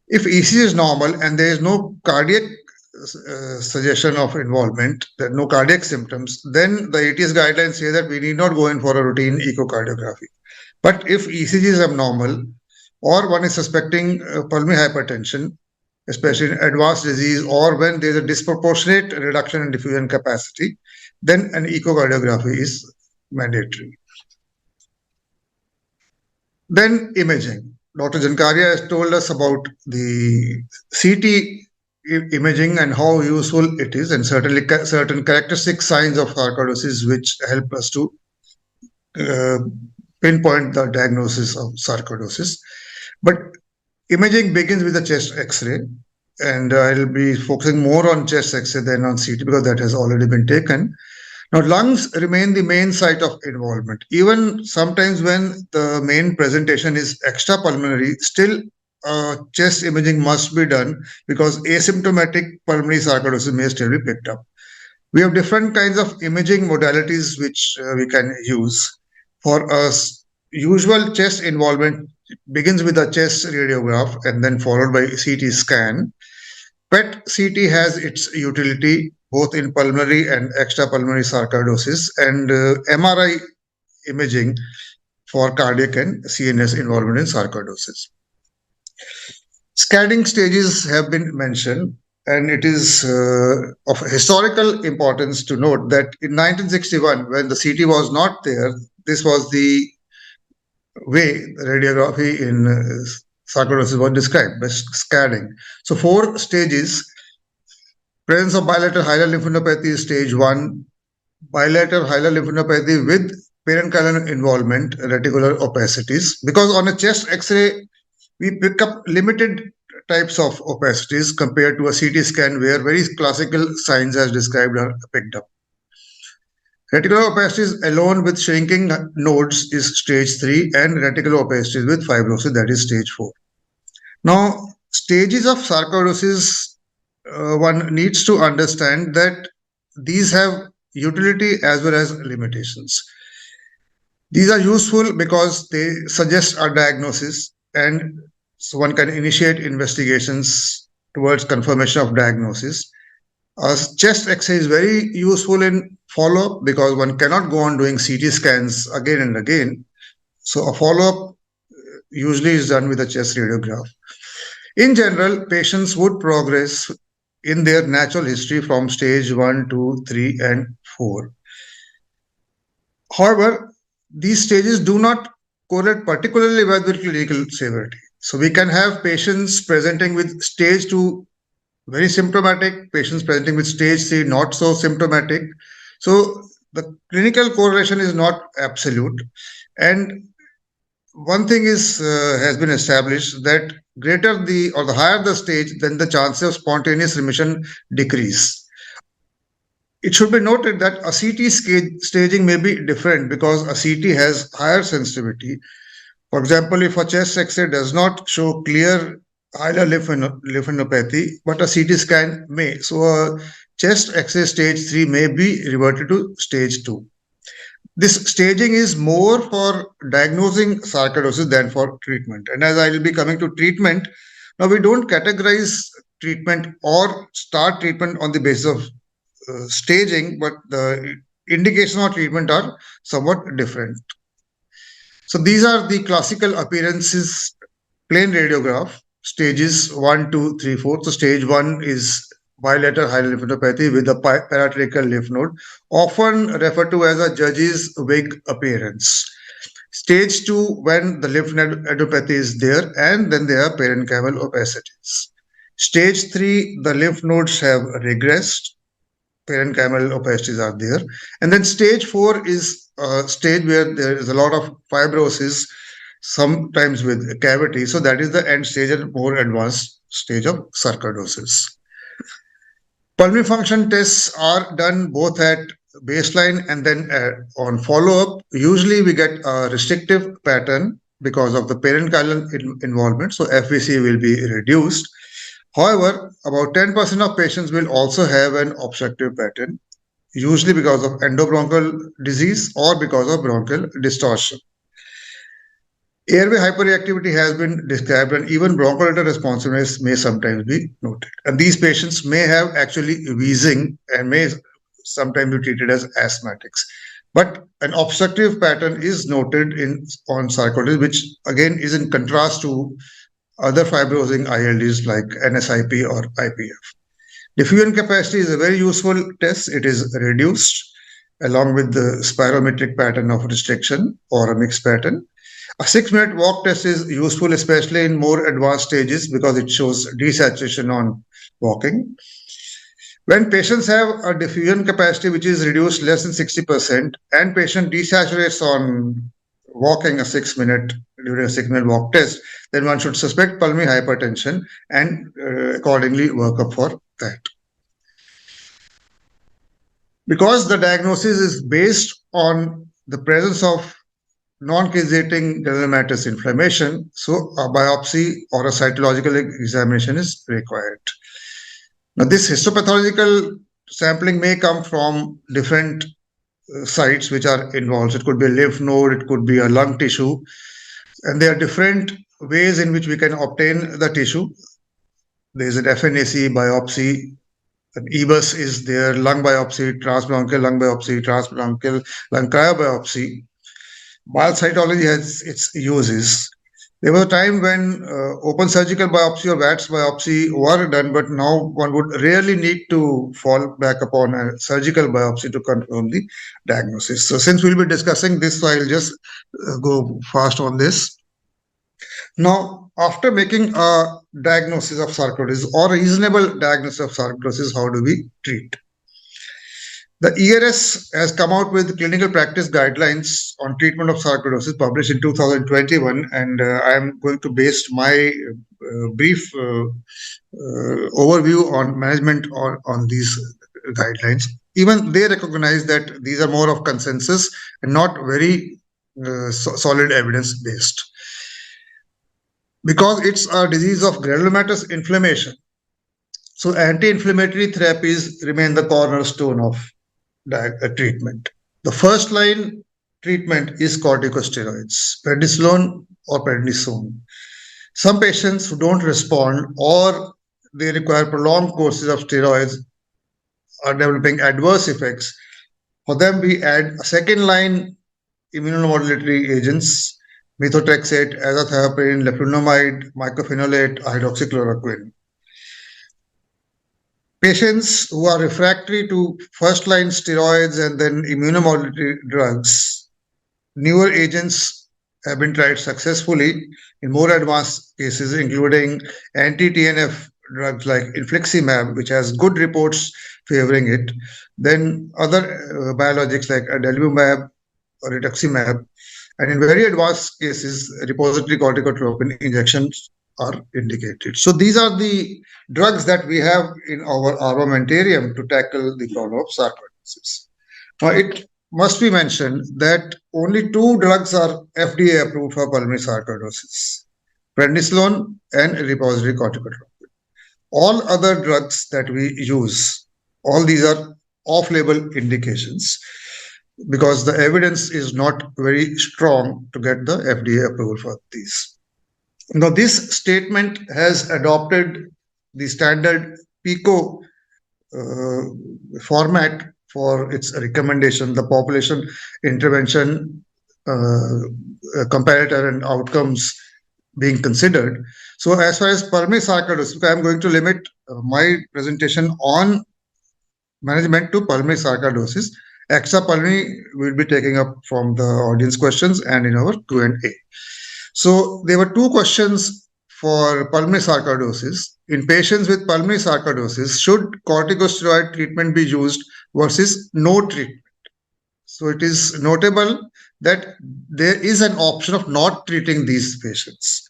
If ECG is normal and there is no cardiac suggestion of involvement, there are no cardiac symptoms, then the ATS guidelines say that we need not go in for a routine echocardiography. But if ECG is abnormal or one is suspecting pulmonary hypertension, especially in advanced disease, or when there is a disproportionate reduction in diffusion capacity, then an echocardiography is mandatory. Then imaging. Dr. Jankaria has told us about the CT imaging and how useful it is, and certainly certain characteristic signs of sarcoidosis which help us to pinpoint the diagnosis of sarcoidosis. But imaging begins with a chest X-ray, and I'll be focusing more on chest X-ray than on CT because that has already been taken. Now, lungs remain the main site of involvement. Even sometimes when the main presentation is extrapulmonary, still chest imaging must be done because asymptomatic pulmonary sarcoidosis may still be picked up. We have different kinds of imaging modalities which we can use. For us, usual chest involvement begins with a chest radiograph and then followed by CT scan. PET CT has its utility both in pulmonary and extrapulmonary sarcoidosis, and MRI imaging for cardiac and CNS involvement in sarcoidosis. Scanning stages have been mentioned, and it is of historical importance to note that in 1961, when the CT was not there, this was the way radiography in sarcoidosis was described by scanning. So 4 stages. Presence of bilateral hilar lymphadenopathy is stage 1. Bilateral hilar lymphadenopathy with parenchymal involvement, reticular opacities. Because on a chest X-ray, we pick up limited types of opacities compared to a CT scan where very classical signs as described are picked up. Reticular opacities alone with shrinking nodes is stage 3, and reticular opacities with fibrosis, that is stage 4. Now, stages of sarcoidosis, one needs to understand that these have utility as well as limitations. These are useful because they suggest a diagnosis, and so one can initiate investigations towards confirmation of diagnosis. Chest X-ray is very useful in follow-up because one cannot go on doing CT scans again and again. So a follow-up usually is done with a chest radiograph. In general, patients would progress in their natural history from stage 1, 2, 3, and 4. However, these stages do not correlate particularly with clinical severity. So we can have patients presenting with stage 2 very symptomatic, patients presenting with stage 3 not so symptomatic. So the clinical correlation is not absolute. And one thing is has been established that greater the or the higher the stage, then the chances of spontaneous remission decrease. It should be noted that a CT staging may be different because a CT has higher sensitivity. For example, if a chest X-ray does not show clear hilar lymphadenopathy, but a CT scan may. So a chest X-ray stage 3 may be reverted to stage 2. This staging is more for diagnosing sarcoidosis than for treatment. And as I will be coming to treatment, now we don't categorize treatment or start treatment on the basis of staging, but the indication of treatment are somewhat different. So these are the classical appearances, plain radiograph, stages 1, 2, 3, 4. So stage 1 is bilateral hilar lymphadenopathy with a paratracheal lymph node, often referred to as a judge's wig appearance. Stage 2, when the lymphadenopathy is there and then there are parenchymal opacities. Stage 3, the lymph nodes have regressed, parenchymal opacities are there. And then stage 4 is a stage where there is a lot of fibrosis, sometimes with cavity. So that is the end stage and more advanced stage of sarcoidosis. Pulmonary function tests are done both at baseline and then on follow-up. Usually we get a restrictive pattern because of the parenchymal involvement. So FVC will be reduced. However, about 10% of patients will also have an obstructive pattern, usually because of endobronchial disease or because of bronchial distortion. Airway hyperreactivity has been described, and even bronchodilator responsiveness may sometimes be noted. And these patients may have actually wheezing and may sometimes be treated as asthmatics. But an obstructive pattern is noted on sarcoidosis, which again is in contrast to other fibrosing ILDs like NSIP or IPF. Diffusion capacity is a very useful test. It is reduced along with the spirometric pattern of restriction or a mixed pattern. A 6-minute walk test is useful, especially in more advanced stages, because it shows desaturation on walking. When patients have a diffusion capacity which is reduced less than 60% and patient desaturates on walking during a 6-minute walk test, then one should suspect pulmonary hypertension and accordingly work up for that. Because the diagnosis is based on the presence of non-caseating granulomatous inflammation, so a biopsy or a cytological examination is required. Now, this histopathological sampling may come from different sites which are involved. It could be a lymph node, it could be a lung tissue, and there are different ways in which we can obtain the tissue. There is an FNAC biopsy, an EBUS is there, lung biopsy, transbronchial lung biopsy, transbronchial lung cryobiopsy. Biocytology has its uses. There was a time when open surgical biopsy or VATS biopsy were done, but now one would rarely need to fall back upon a surgical biopsy to confirm the diagnosis. So since we'll be discussing this, so I'll just go fast on this. Now, after making a diagnosis of sarcoidosis or a reasonable diagnosis of sarcoidosis, how do we treat? The ERS has come out with clinical practice guidelines on treatment of sarcoidosis published in 2021, and I am going to base my brief overview on management on these guidelines. Even they recognize that these are more of consensus and not very solid evidence based. Because it's a disease of granulomatous inflammation, so anti-inflammatory therapies remain the cornerstone of treatment. The first line treatment is corticosteroids, prednisolone or prednisone. Some patients who don't respond or they require prolonged courses of steroids, are developing adverse effects, for them we add a second line immunomodulatory agents, methotrexate, azathioprine, leflunomide, mycophenolate, hydroxychloroquine. Patients who are refractory to first-line steroids and then immunomodulatory drugs, newer agents have been tried successfully in more advanced cases, including anti-TNF drugs like infliximab, which has good reports favoring it. Then other biologics like adalimumab or rituximab, and in very advanced cases, repository corticotropin injections are indicated. So these are the drugs that we have in our armamentarium to tackle the problem of sarcoidosis. Now, it must be mentioned that only two drugs are FDA approved for pulmonary sarcoidosis, prednisolone and repository corticotropin. All other drugs that we use, all these are off-label indications because the evidence is not very strong to get the FDA approval for these. Now, this statement has adopted the standard PICO format for its recommendation, the population intervention comparator and outcomes being considered. So as far as pulmonary sarcoidosis, I am going to limit my presentation on management to pulmonary sarcoidosis. Extrapulmonary will be taking up from the audience questions and in our Q&A. So there were two questions for pulmonary sarcoidosis. In patients with pulmonary sarcoidosis, should corticosteroid treatment be used versus no treatment? So it is notable that there is an option of not treating these patients.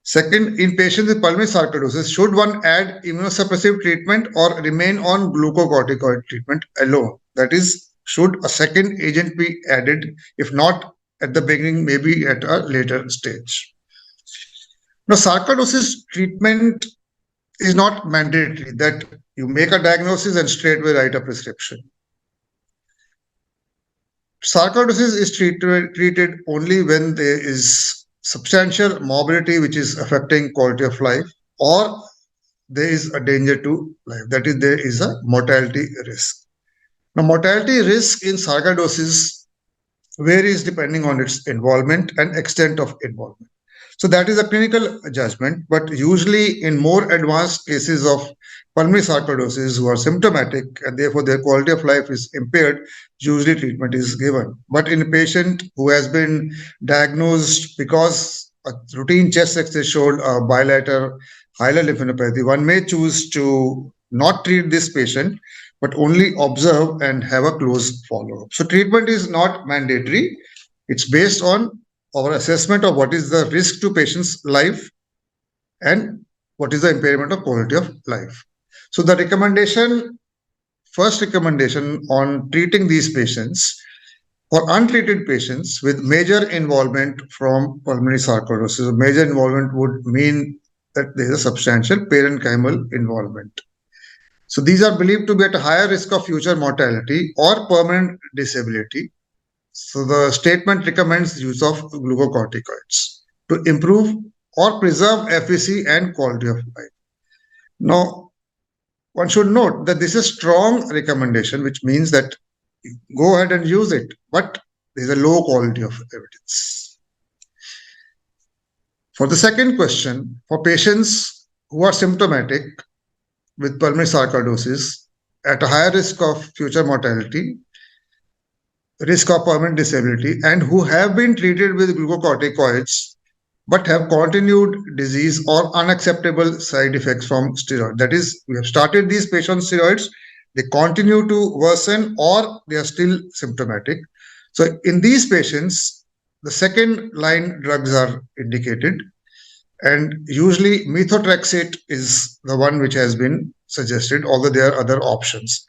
Second, in patients with pulmonary sarcoidosis, should one add immunosuppressive treatment or remain on glucocorticoid treatment alone? That is, should a second agent be added? If not at the beginning, maybe at a later stage. Now, sarcoidosis treatment is not mandatory that you make a diagnosis and straightway write a prescription. Sarcoidosis is treated only when there is substantial morbidity which is affecting quality of life, or there is a danger to life. That is, there is a mortality risk. Now, mortality risk in sarcoidosis varies depending on its involvement and extent of involvement. So that is a clinical judgment, but usually in more advanced cases of pulmonary sarcoidosis who are symptomatic and therefore their quality of life is impaired, usually treatment is given. But in a patient who has been diagnosed because a routine chest X-ray showed a bilateral hilar lymphadenopathy, one may choose to not treat this patient, but only observe and have a close follow-up. So treatment is not mandatory. It's based on our assessment of what is the risk to patient's life and what is the impairment of quality of life. So the first recommendation on treating these patients, for untreated patients with major involvement from pulmonary sarcoidosis, major involvement would mean that there is a substantial parenchymal involvement. So these are believed to be at a higher risk of future mortality or permanent disability. So the statement recommends use of glucocorticoids to improve or preserve FVC and quality of life. Now, one should note that this is a strong recommendation, which means that go ahead and use it, but there is a low quality of evidence. For the second question, for patients who are symptomatic with pulmonary sarcoidosis at a higher risk of future mortality, risk of permanent disability, and who have been treated with glucocorticoids but have continued disease or unacceptable side effects from steroids. That is, we have started these patients on steroids, they continue to worsen or they are still symptomatic. So in these patients, the second line drugs are indicated, and usually methotrexate is the one which has been suggested, although there are other options.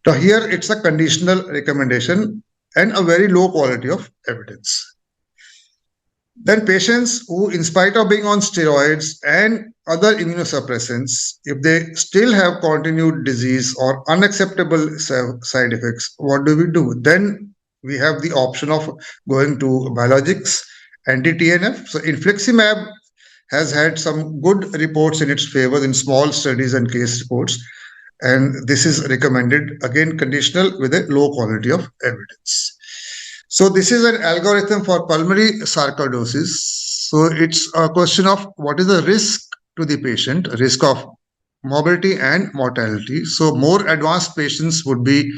Now here it's a conditional recommendation and a very low quality of evidence. Then patients who, in spite of being on steroids and other immunosuppressants, if they still have continued disease or unacceptable side effects, what do we do? Then we have the option of going to biologics, anti-TNF. So infliximab has had some good reports in its favor in small studies and case reports. And this is recommended, again, conditional with a low quality of evidence. So this is an algorithm for pulmonary sarcoidosis. So it's a question of what is the risk to the patient, risk of morbidity and mortality. So more advanced patients would be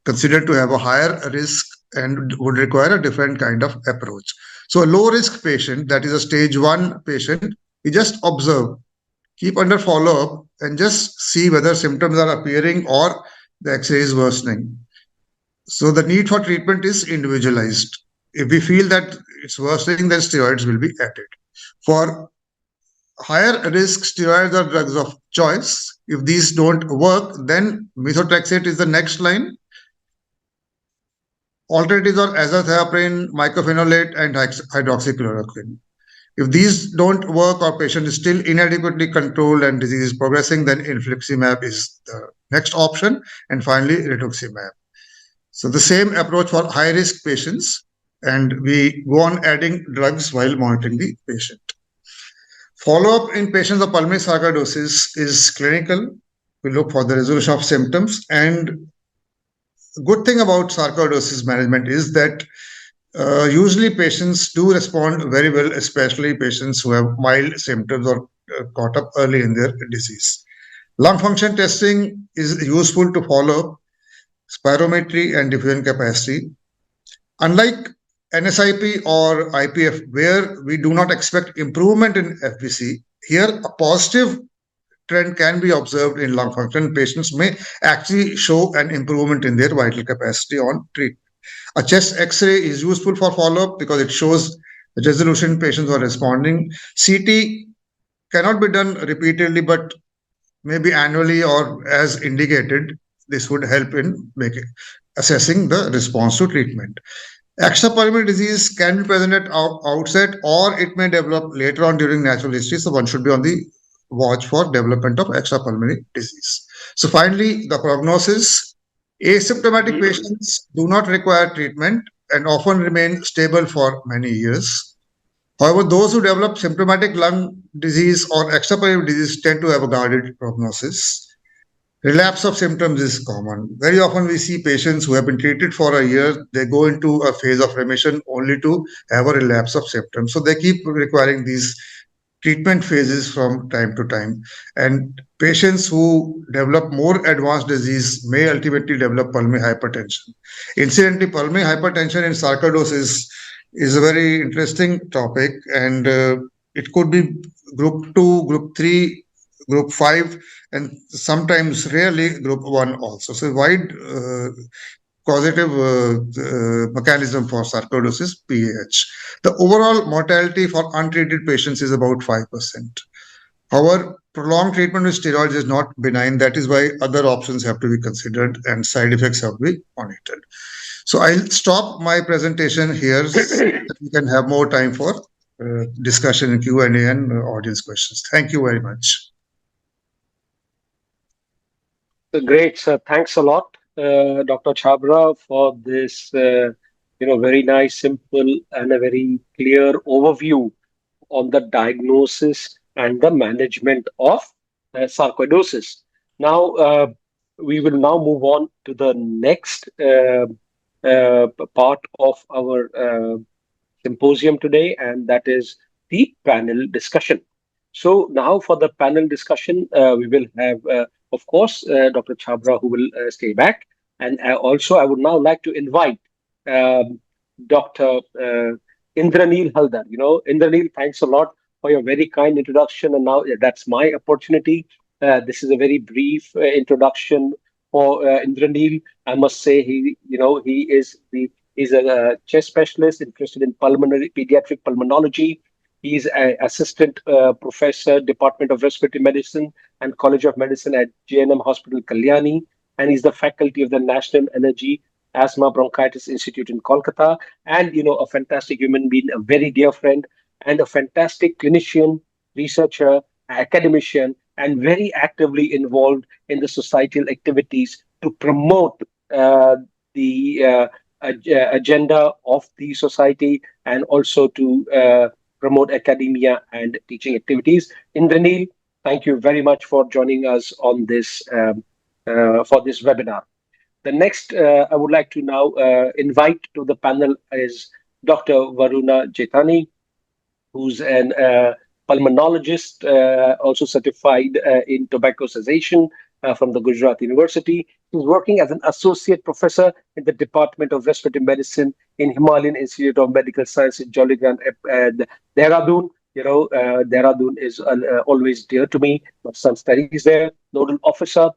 considered to have a higher risk and would require a different kind of approach. So a low risk patient, that is a stage 1 patient, we just observe, keep under follow up, and just see whether symptoms are appearing or the X-ray is worsening. So the need for treatment is individualized. If we feel that it's worsening, then steroids will be added. For higher risk, steroids are drugs of choice. If these don't work, then methotrexate is the next line. Alternatives are azathioprine, mycophenolate, and hydroxychloroquine. If these don't work or patient is still inadequately controlled and disease is progressing, then infliximab is the next option, and finally rituximab. So the same approach for high-risk patients, and we go on adding drugs while monitoring the patient. Follow-up in patients of pulmonary sarcoidosis is clinical. We look for the resolution of symptoms, and the good thing about sarcoidosis management is that usually patients do respond very well, especially patients who have mild symptoms or caught up early in their disease. Lung function testing is useful to follow up spirometry and diffusion capacity. Unlike NSIP or IPF, where we do not expect improvement in FVC, here a positive trend can be observed in lung function. Patients may actually show an improvement in their vital capacity on treatment. A chest X-ray is useful for follow-up because it shows the resolution patients are responding. CT cannot be done repeatedly, but maybe annually or as indicated. This would help in assessing the response to treatment. Extrapulmonary disease can be present at outset, or it may develop later on during natural history. So one should be on the watch for development of extrapulmonary disease. So finally, the prognosis. Asymptomatic patients do not require treatment and often remain stable for many years. However, those who develop symptomatic lung disease or extrapulmonary disease tend to have a guarded prognosis. Relapse of symptoms is common. Very often we see patients who have been treated for a year, they go into a phase of remission only to have a relapse of symptoms. So they keep requiring these treatment phases from time to time. And patients who develop more advanced disease may ultimately develop pulmonary hypertension. Incidentally, pulmonary hypertension in sarcoidosis is a very interesting topic, and it could be group 2, group 3, group 5, and sometimes rarely group 1 also. So wide causative mechanism for sarcoidosis, PAH. The overall mortality for untreated patients is about 5%. However, prolonged treatment with steroids is not benign. That is why other options have to be considered and side effects have to be monitored. So I'll stop my presentation here so that we can have more time for discussion and Q&A and audience questions. Thank you very much. Great, sir. Thanks a lot, Dr. Chabra, for this very nice, simple, and a very clear overview on the diagnosis and the management of sarcoidosis. Now, we will now move on to the next part of our symposium today, and that is the panel discussion. So now for the panel discussion, we will have, of course, Dr. Chabra, who will stay back. And also, I would now like to invite Dr. Indraneel Haldar. Indraneel, thanks a lot for your very kind introduction. And now that's my opportunity. This is a very brief introduction for Indraneel. I must say he's a chest specialist interested in pediatric pulmonology. He's an assistant professor, Department of Respiratory Medicine and College of Medicine at JNM Hospital, Kalyani. And he's the faculty of the National Allergy, Asthma, Bronchitis Institute in Kolkata. And, a fantastic human being, a very dear friend, and a fantastic clinician, researcher, academician, and very actively involved in the societal activities to promote the agenda of the society and also to promote academia and teaching activities. Indraneel, Thank you very much for joining us on this for this webinar. The next I would like to now invite to the panel is Dr. Varuna Jetani, who's an pulmonologist, also certified in tobacco cessation from the Gujarat University. He's working as an associate professor in the Department of Respiratory Medicine in Himalayan Institute of Medical Science in Jollygrant, Dehradun. Dehradun is always dear to me. My son studies there. Nodal officer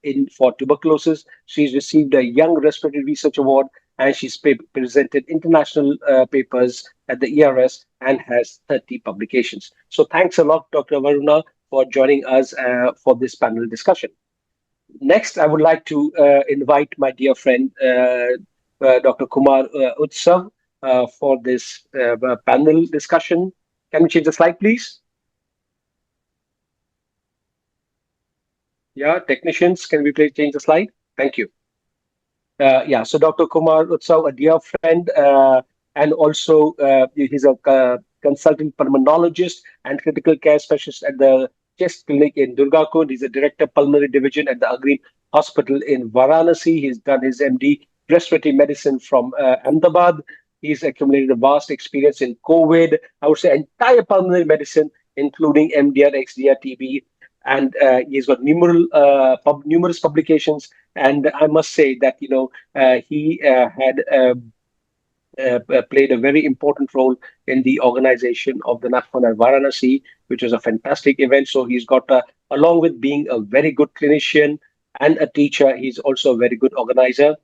in for tuberculosis. She's received a Young Respiratory Research Award, and she's presented international papers at the ERS and has 30 publications. So thanks a lot, Dr. Varuna, for joining us for this panel discussion. Next, I would like to invite my dear friend, Dr. Kumar Utsav, for this panel discussion. Can we change the slide, please? Yeah, technicians, can we please change the slide? Thank you. So Dr. Kumar Utsav, a dear friend, and also he's a consultant pulmonologist and critical care specialist at the chest clinic in Durgakund. He's a director pulmonary division at the Agri Hospital in Varanasi. He's done his MD respiratory medicine from Ahmedabad. He's accumulated a vast experience in COVID, I would say entire pulmonary medicine, including MDR, XDR, TB, and he's got numerous publications. And I must say that he had played a very important role in the organization of the NAPFON at Varanasi, which was a fantastic event. So he's got, along with being a very good clinician and a teacher, he's also a very good organizer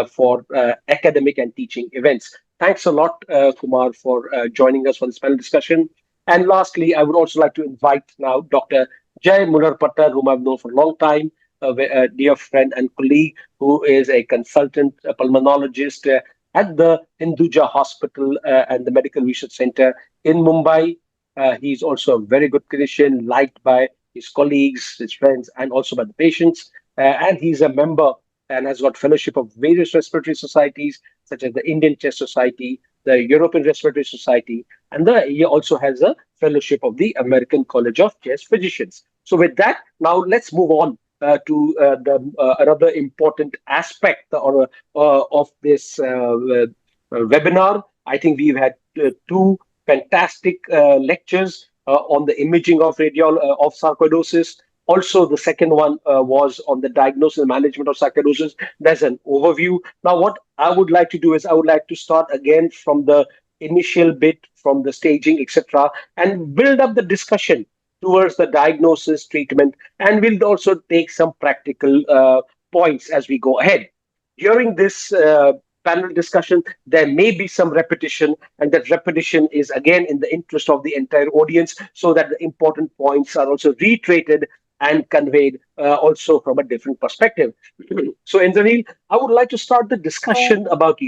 for academic and teaching events. Thanks a lot, Kumar, for joining us for this panel discussion. And lastly, I would also like to invite now Dr. Jay Mularpatta, whom I've known for a long time, a dear friend and colleague, who is a consultant a pulmonologist at the Hinduja Hospital and the Medical Research Center in Mumbai. He's also a very good clinician, liked by his colleagues, his friends, and also by the patients. And he's a member and has got fellowship of various respiratory societies, such as the Indian Chest Society, the European Respiratory Society, and he also has a fellowship of the American College of Chest Physicians. So with that, now let's move on to another important aspect of this webinar. I think we've had two fantastic lectures on the imaging of of sarcoidosis. Also, the second one was on the diagnosis and management of sarcoidosis. There's an overview. Now, what I would like to do is I would like to start again from the initial bit, from the staging, etc., and build up the discussion towards the diagnosis, treatment, and we'll also take some practical points as we go ahead. During this panel discussion, there may be some repetition, and that repetition is again in the interest of the entire audience, so that the important points are also reiterated and conveyed also from a different perspective. So, Indranil, I would like to start the discussion about,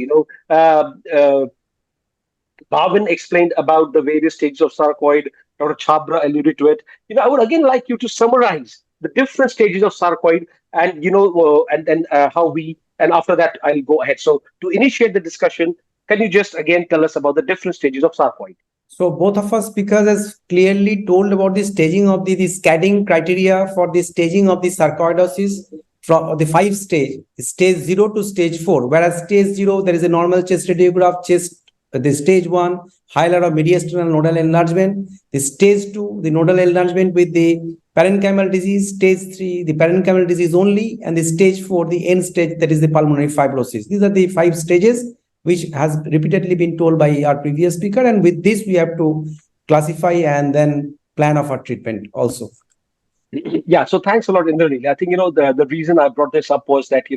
Bhavin explained about the various stages of sarcoid. Dr. Chabra alluded to it. I would again like you to summarize the different stages of sarcoid, and and then how we. And after that, I'll go ahead. So, to initiate the discussion, can you just again tell us about the different stages of sarcoid? So both of us speakers has clearly told about the staging of the scanning criteria for the staging of the sarcoidosis from the 5 stage 0 to stage 4. Whereas stage 0, there is a normal chest radiograph, the stage 1, hilar or mediastinal nodal enlargement. The stage 2, the nodal enlargement with the parenchymal disease. Stage 3, the parenchymal disease only. And the stage 4, the end stage, that is the pulmonary fibrosis. These are the 5 stages, which has repeatedly been told by our previous speaker. And with this, we have to classify and then plan of our treatment also. Yeah, so thanks a lot, Indranil. I think, the reason I brought this up was that,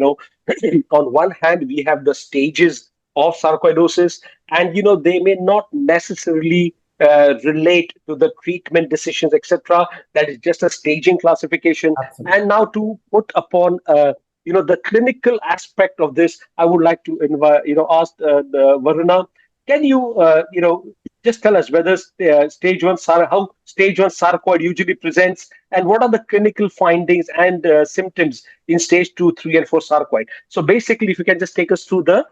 on one hand, we have the stages of sarcoidosis, and, they may not necessarily relate to the treatment decisions, etc. That is just a staging classification. Absolutely. And now to put upon the clinical aspect of this, I would like to ask the Varuna, can you just tell us whether stage 1 how stage 1 sarcoid usually presents, and what are the clinical findings and symptoms in stage 2, 3, and 4 sarcoid? So basically, if you can just take us through the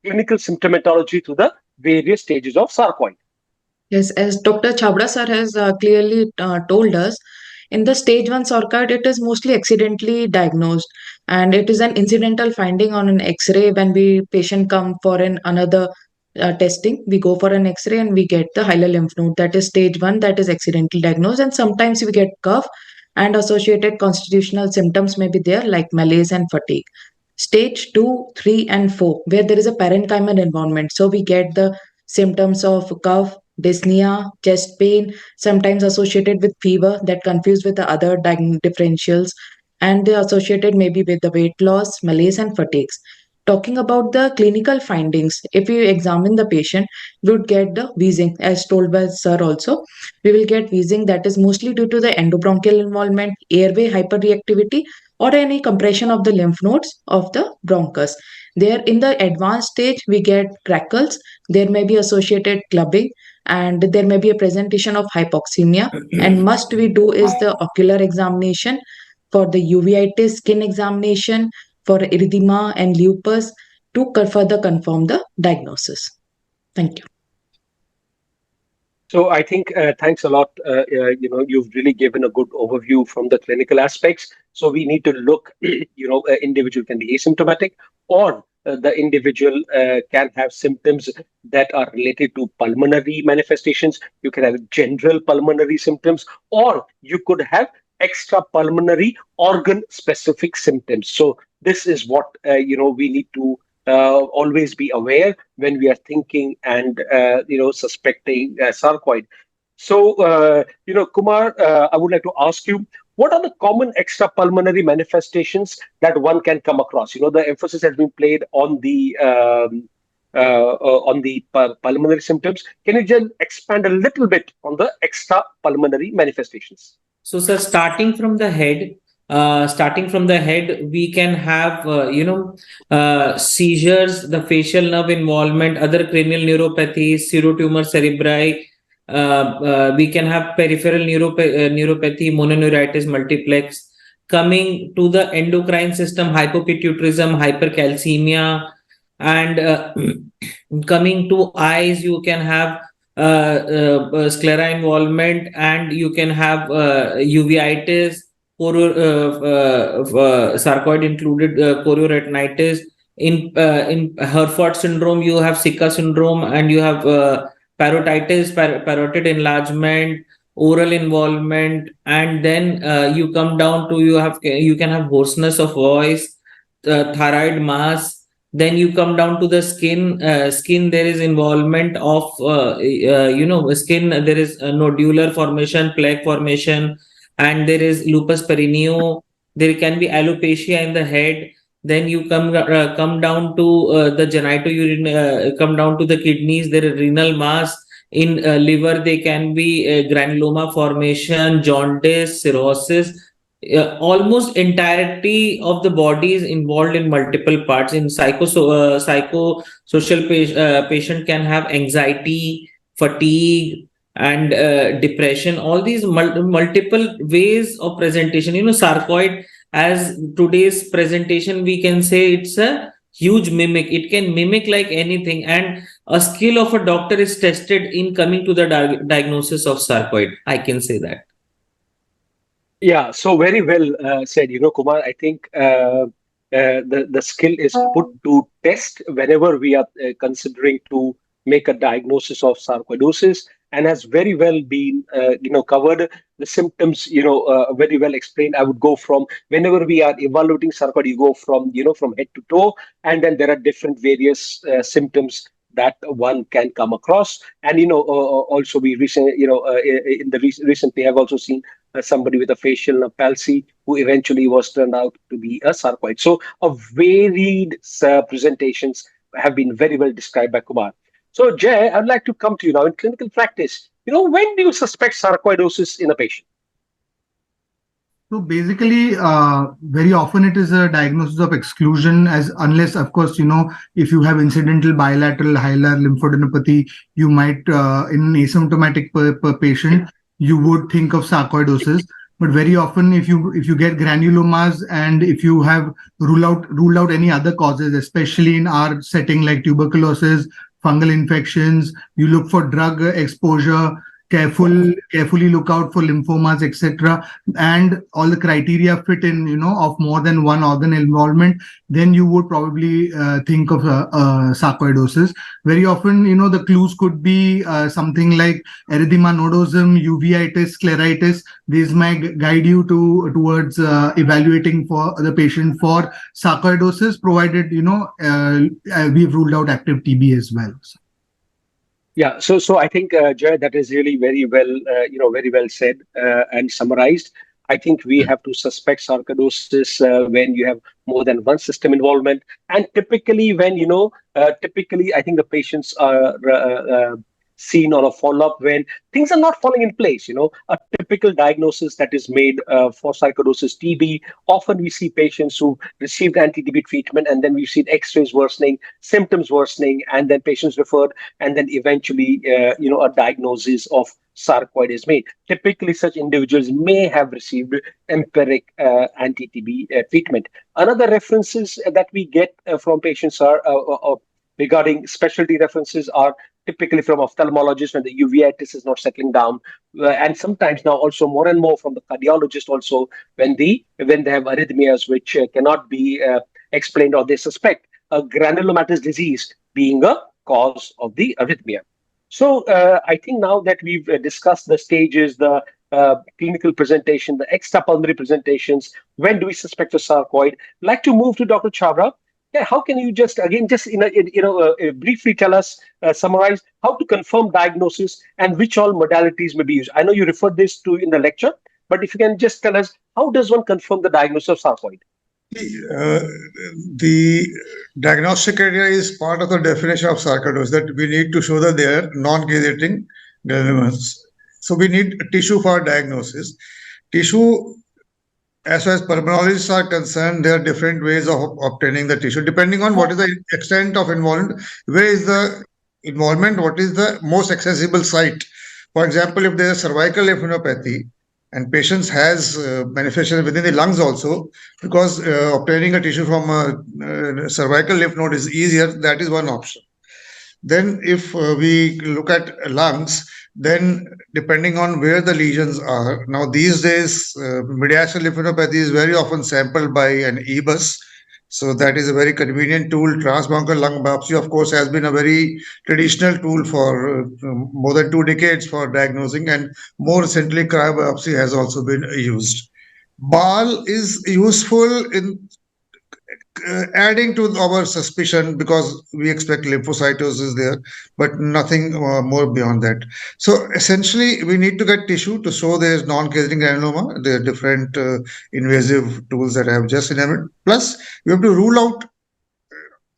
clinical symptomatology to the various stages of sarcoid. Yes, as Dr. Chabra sir has clearly told us, in the stage 1 sarcoid, it is mostly accidentally diagnosed, and it is an incidental finding on an X-ray. When we patient come for another testing, we go for an X-ray and we get the hilar lymph node. That is stage 1, that is accidentally diagnosed, and sometimes we get cough and associated constitutional symptoms may be there like malaise and fatigue. Stage 2, 3, and 4, where there is a parenchymal involvement. So we get the symptoms of cough, dyspnea, chest pain, sometimes associated with fever that confused with the other differentials, and they are associated maybe with the weight loss, malaise, and fatigues. Talking about the clinical findings, if you examine the patient, we would get the wheezing, as told by sir also. We will get wheezing that is mostly due to the endobronchial involvement, airway hyperreactivity, or any compression of the lymph nodes of the bronchus. There, in the advanced stage, we get crackles. There may be associated clubbing, and there may be a presentation of hypoxemia. And must we do is the ocular examination for the uveitis, skin examination for erythema and lupus to further confirm the diagnosis. Thank you. So I think thanks a lot. You've really given a good overview from the clinical aspects. So we need to look, individual can be asymptomatic, or the individual can have symptoms that are related to pulmonary manifestations. You can have general pulmonary symptoms, or you could have extra pulmonary organ specific symptoms. So this is what we need to always be aware when we are thinking and suspecting sarcoid. So Kumar, I would like to ask you, what are the common extrapulmonary manifestations that one can come across? The emphasis has been played on the pulmonary symptoms. Can you just expand a little bit on the extrapulmonary manifestations? So, sir, starting from the head, we can have seizures, the facial nerve involvement, other cranial neuropathies, serotumor cerebri. We can have peripheral neuropathy, mononeuritis multiplex. Coming to the endocrine system, hypopituitarism, hypercalcemia, and coming to eyes, you can have sclera involvement, and you can have uveitis, sarcoid included, chorioretinitis. In Herford syndrome, you have Sika syndrome, and you have parotitis, parotid enlargement, oral involvement, and then you come down to you can have hoarseness of voice, thyroid mass. Then you come down to the skin. There is involvement of skin. There is nodular formation, plaque formation, and there is lupus perineo. There can be alopecia in the head. Then you come down to the genitourine, come down to the kidneys. There is renal mass. In liver, there can be granuloma formation, jaundice, cirrhosis. Almost entirety of the body is involved in multiple parts. In psychosocial patient can have anxiety, fatigue, and depression. All these multiple ways of presentation. Sarcoid, as today's presentation, we can say it's a huge mimic. It can mimic like anything, and a skill of a doctor is tested in coming to the diagnosis of sarcoid. I can say that. Yeah, so very well said. Kumar, I think the skill is put to test whenever we are considering to make a diagnosis of sarcoidosis, and has very well been covered. The symptoms very well explained. I would go from, whenever we are evaluating sarcoid, you go from from head to toe, and then there are different various symptoms that one can come across. And also we recently recently have also seen somebody with a facial nerve palsy who eventually was turned out to be a sarcoid. So a varied presentations have been very well described by Kumar. So Jay, I'd like to come to you now. In clinical practice, when do you suspect sarcoidosis in a patient? So basically, very often it is a diagnosis of exclusion, unless, of course, if you have incidental bilateral hilar lymphadenopathy, you might, in an asymptomatic patient, you would think of sarcoidosis. But very often, if you get granulomas, and if you have ruled out any other causes, especially in our setting like tuberculosis, fungal infections. You look for drug exposure. Carefully look out for lymphomas, etc. And all the criteria fit in, of more than one organ involvement. Then you would probably think of sarcoidosis. Very often, the clues could be something like erythema nodosum, uveitis, scleritis. These might guide you towards evaluating for the patient for sarcoidosis, provided we've ruled out active TB as well. Yeah, so I think Jay, that is really very well said and summarized. I think we have to suspect sarcoidosis when you have more than one system involvement, and typically when typically I think the patients are seen on a follow-up when things are not falling in place. A typical diagnosis that is made for sarcoidosis TB. Often we see patients who received anti-TB treatment, and then we've seen X-rays worsening, symptoms worsening, and then patients referred, and then eventually, a diagnosis of sarcoid is made. Typically, such individuals may have received empiric anti-TB treatment. Another references that we get from patients are regarding specialty references are typically from ophthalmologists when the uveitis is not settling down, and sometimes now also more and more from the cardiologist also when they have arrhythmias which cannot be explained, or they suspect a granulomatous disease being a cause of the arrhythmia. So I think now that we've discussed the stages, the clinical presentation, the extrapulmonary presentations, when do we suspect a sarcoid? I'd like to move to Dr. Chavra. Yeah, how can you just briefly tell us, summarize how to confirm diagnosis and which all modalities may be used? I know you referred this to in the lecture, but if you can just tell us, how does one confirm the diagnosis of sarcoid? The diagnostic area is part of the definition of sarcoidosis, that we need to show that they are non-caseating granulomas. So we need tissue for diagnosis. Tissue, as far as pulmonologists are concerned, there are different ways of obtaining the tissue, depending on what is the extent of involvement, where is the involvement, what is the most accessible site. For example, if there is cervical lymphadenopathy, and patients has manifestations within the lungs also, because obtaining a tissue from a cervical lymph node is easier, that is one option. Then if we look at lungs, then depending on where the lesions are, now these days mediastinal lymphadenopathy is very often sampled by an EBUS. So that is a very convenient tool. Transbronchial lung biopsy, of course, has been a very traditional tool for more than 2 decades for diagnosing, and more recently, cryobiopsy has also been used. BAL is useful in adding to our suspicion because we expect lymphocytosis there, but nothing more beyond that. So essentially, we need to get tissue to show there is non-caseating granuloma. There are different invasive tools that I have just enumerated. Plus, we have to rule out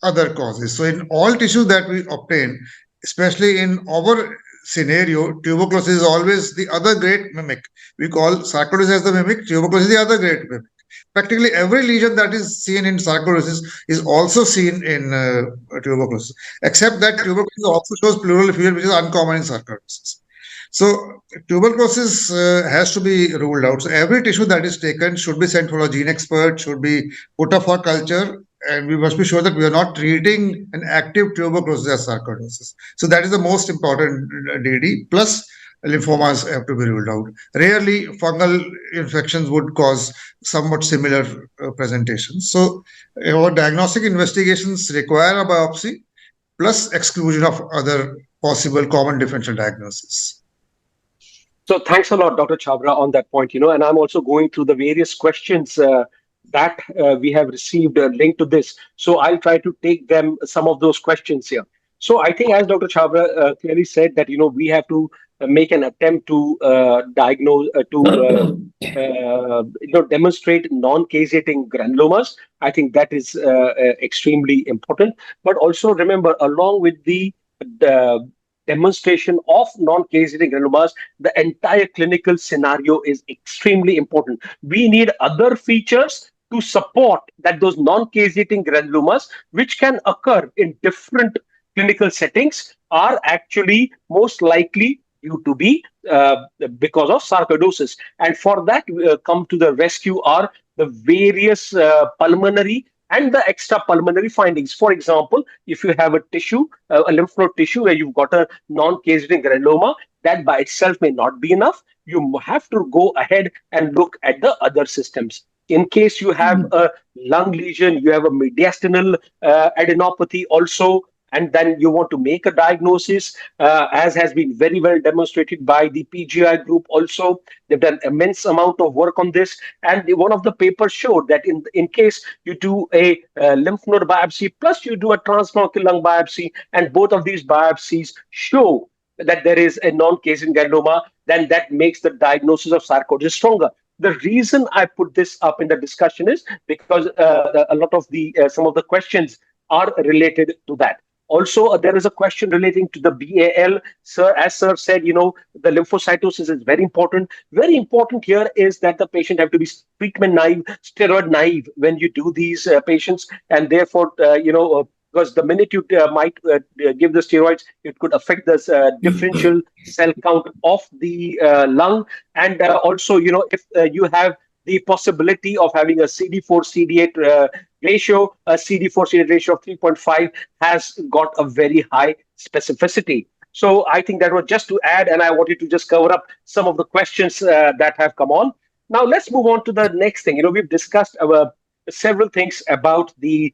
other causes. So in all tissues that we obtain, especially in our scenario, tuberculosis is always the other great mimic. We call sarcoidosis as the mimic, tuberculosis is the other great mimic. Practically every lesion that is seen in sarcoidosis is also seen in tuberculosis, except that tuberculosis also shows pleural effusion, which is uncommon in sarcoidosis. So tuberculosis has to be ruled out. So every tissue that is taken should be sent for a gene expert, should be put up for culture, and we must be sure that we are not treating an active tuberculosis as sarcoidosis. So that is the most important DD. Plus, lymphomas have to be ruled out. Rarely, fungal infections would cause somewhat similar presentations. So, our diagnostic investigations require a biopsy plus exclusion of other possible common differential diagnoses. So, thanks a lot, Dr. Chavra, on that point. And I'm also going through the various questions that we have received linked to this. So, I'll try to take some of those questions here. So, I think, as Dr. Chavra clearly said, that we have to make an attempt to diagnose, demonstrate non-caseating granulomas. I think that is extremely important. But also remember, along with the demonstration of non-caseating granulomas, the entire clinical scenario is extremely important. We need other features to support that those non-caseating granulomas, which can occur in different clinical settings, are actually most likely due to be because of sarcoidosis. And for that, come to the rescue are the various pulmonary and the extra pulmonary findings. For example, if you have a tissue, a lymph node tissue where you've got a non-casing granuloma, that by itself may not be enough. You have to go ahead and look at the other systems. In case you have a lung lesion, you have a mediastinal adenopathy also, and then you want to make a diagnosis, as has been very well demonstrated by the PGI group also. They've done immense amount of work on this. And one of the papers showed that in case you do a lymph node biopsy plus you do a transbronchial lung biopsy, and both of these biopsies show that there is a non-casing granuloma, then that makes the diagnosis of sarcoidosis stronger. The reason I put this up in the discussion is because a lot of the some of the questions are related to that. Also, there is a question relating to the BAL. Sir, as sir said, the lymphocytosis is very important. Very important here is that the patient have to be treatment naive, steroid naive when you do these patients, and therefore, because the minute you might give the steroids, it could affect the differential cell count of the lung. And also, if you have the possibility of having a CD4 CD8 ratio, a CD4 CD8 ratio of 3.5 has got a very high specificity. So I think that was just to add, and I wanted to just cover up some of the questions that have come on. Now let's move on to the next thing. We've discussed several things about the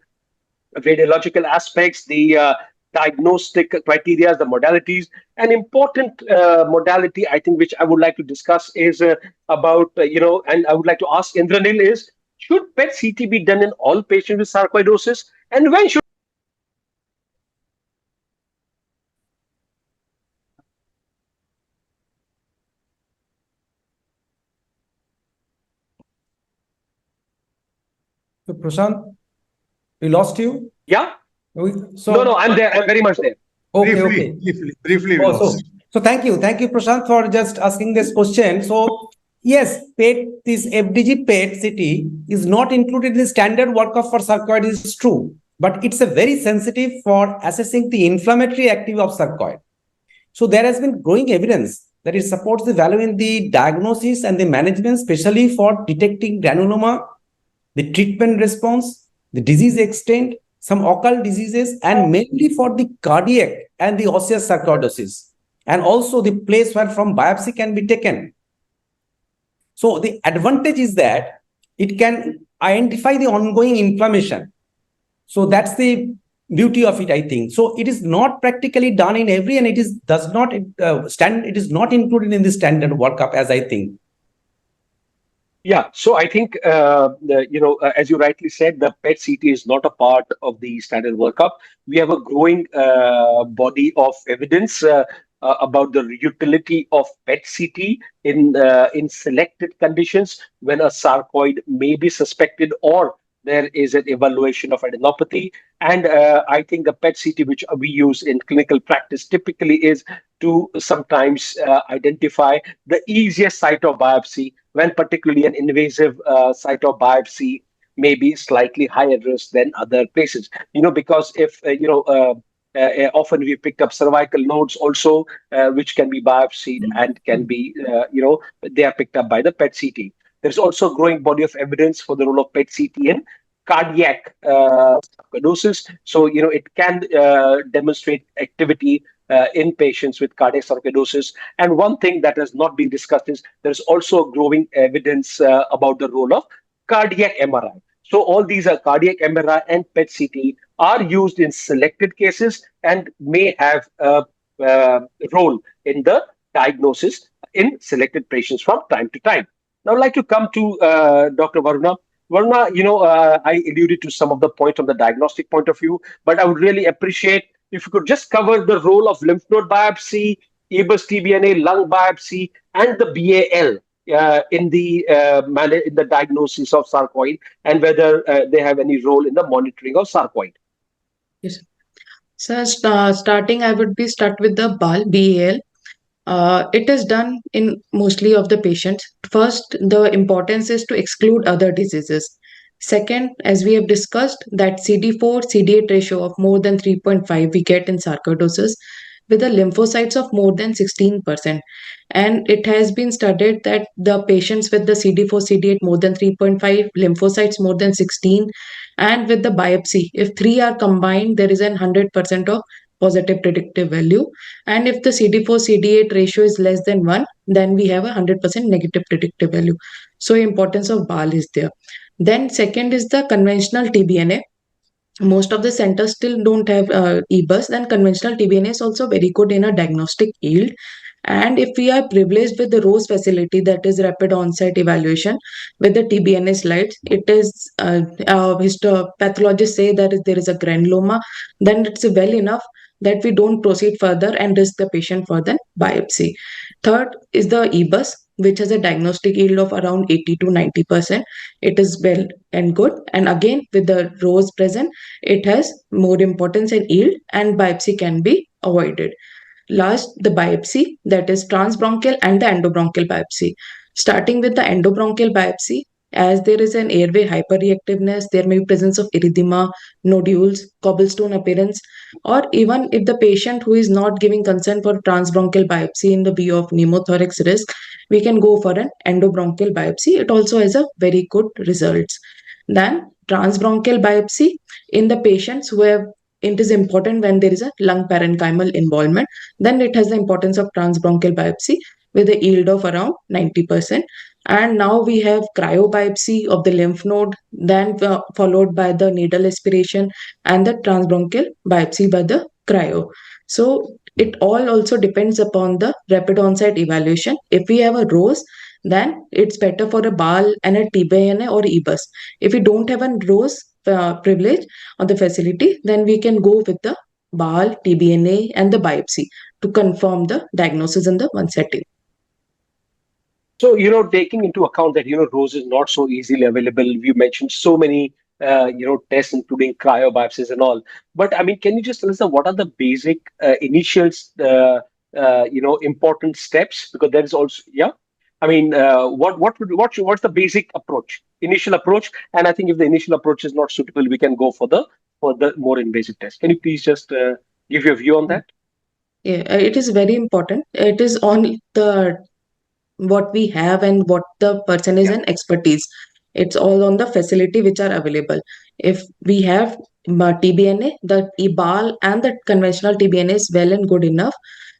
radiological aspects, the diagnostic criteria, the modalities. An important modality, I think, which I would like to discuss is about, and I would like to ask Indranil is, should PET-CT be done in all patients with sarcoidosis? And when should So Prashant, we lost you? Yeah? So No, I'm there. I'm very much there. Okay. Briefly, so thank you, Prashant, for just asking this question. So yes, this FDG PET-CT is not included in the standard workup for sarcoid, is true, but it's a very sensitive for assessing the inflammatory activity of sarcoid. So there has been growing evidence that it supports the value in the diagnosis and the management, especially for detecting granuloma, the treatment response, the disease extent, some occult diseases, and mainly for the cardiac and the osseous sarcoidosis, and also the place where from biopsy can be taken. So the advantage is that it can identify the ongoing inflammation. So that's the beauty of it, I think. So it is not practically done in every, and it is not included in the standard workup, as I think. Yeah, so I think, as you rightly said, the PET-CT is not a part of the standard workup. We have a growing body of evidence about the utility of PET-CT in selected conditions when a sarcoid may be suspected or there is an evaluation of adenopathy. And I think the PET-CT, which we use in clinical practice, typically is to sometimes identify the easiest site of biopsy, when particularly an invasive site of biopsy may be slightly higher risk than other places. Because if, often we picked up cervical nodes also, which can be biopsied and can be, they are picked up by the PET-CT. There's also a growing body of evidence for the role of PET-CT in cardiac sarcoidosis. So, it can demonstrate activity in patients with cardiac sarcoidosis. And one thing that has not been discussed is there's also growing evidence about the role of cardiac MRI. So all these are cardiac MRI and PET-CT are used in selected cases and may have a role in the diagnosis in selected patients from time to time. Now, I'd like to come to Dr. Varuna. Varuna, I alluded to some of the points from the diagnostic point of view, but I would really appreciate if you could just cover the role of lymph node biopsy, EBUS TBNA, lung biopsy, and the BAL in the diagnosis of sarcoid, and whether they have any role in the monitoring of sarcoid. Yes. So starting, I would be start with the BAL. It is done in mostly of the patients. First, the importance is to exclude other diseases. Second, as we have discussed, that CD4 CD8 ratio of more than 3.5 we get in sarcoidosis. with the lymphocytes of more than 16%. And it has been studied that the patients with the CD4, CD8 more than 3.5, lymphocytes more than 16, and with the biopsy, if three are combined, there is a 100% of positive predictive value. And if the CD4, CD8 ratio is less than 1, then we have a 100% negative predictive value. So importance of BAL is there. Then second is the conventional TBNA. Most of the centers still don't have EBUS. Then conventional TBNA is also very good in a diagnostic yield. And if we are privileged with the ROSE facility, that is rapid onset evaluation with the TBNA slides, it is pathologists say that if there is a granuloma, then it's well enough that we don't proceed further and risk the patient for the biopsy. Third is the EBUS, which has a diagnostic yield of around 80 to 90%. It is well and good. And again, with the ROSE present, it has more importance in yield, and biopsy can be avoided. Last, the biopsy, that is transbronchial and the endobronchial biopsy. Starting with the endobronchial biopsy, as there is an airway hyperreactiveness, there may be presence of erythema, nodules, cobblestone appearance, or even if the patient who is not giving consent for transbronchial biopsy in the view of pneumothorax risk, we can go for an endobronchial biopsy. It also has a very good results. Then transbronchial biopsy in the patients who have, it is important when there is a lung parenchymal involvement, then it has the importance of transbronchial biopsy with a yield of around 90%. And now we have cryobiopsy of the lymph node, then followed by the needle aspiration and the transbronchial biopsy by the cryo. So it all also depends upon the rapid onset evaluation. If we have a ROSE, then it's better for a BAL and a TBNA or EBUS. If we don't have a ROSE privilege on the facility, then we can go with the BAL, TBNA, and the biopsy to confirm the diagnosis in the one setting. So, taking into account that, ROSE is not so easily available, you mentioned so many, tests, including cryobiopsies and all. But I mean, can you just tell us what are the basic initial, important steps? Because there is also, yeah. I mean, what's the basic approach, initial approach? And I think if the initial approach is not suitable, we can go for the more invasive test. Can you please just give your view on that? Yeah, it is very important. It is on the what we have and what the person is in expertise. It's all on the facility which are available. If we have TBNA, the EBAL and the conventional TBNA is well and good enough,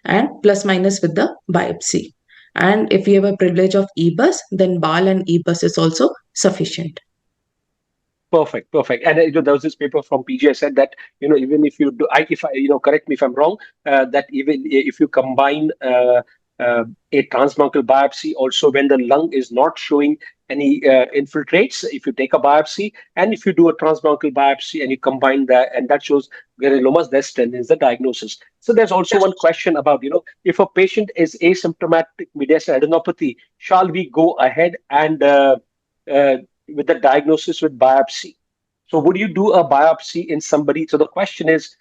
and plus minus with the biopsy. And if we have a privilege of EBUS, then BAL and EBUS is also sufficient. Perfect. And there was this paper from PGI said that even if you do, correct me if I'm wrong, that even if you combine a transbronchial biopsy, also when the lung is not showing any infiltrates, if you take a biopsy and if you do a transbronchial biopsy and you combine that and that shows granulomas, that strengthens the diagnosis. So there's also one question about if a patient is asymptomatic mediastinal adenopathy, shall we go ahead and with the diagnosis with biopsy? So would you do a biopsy in somebody? So the question is,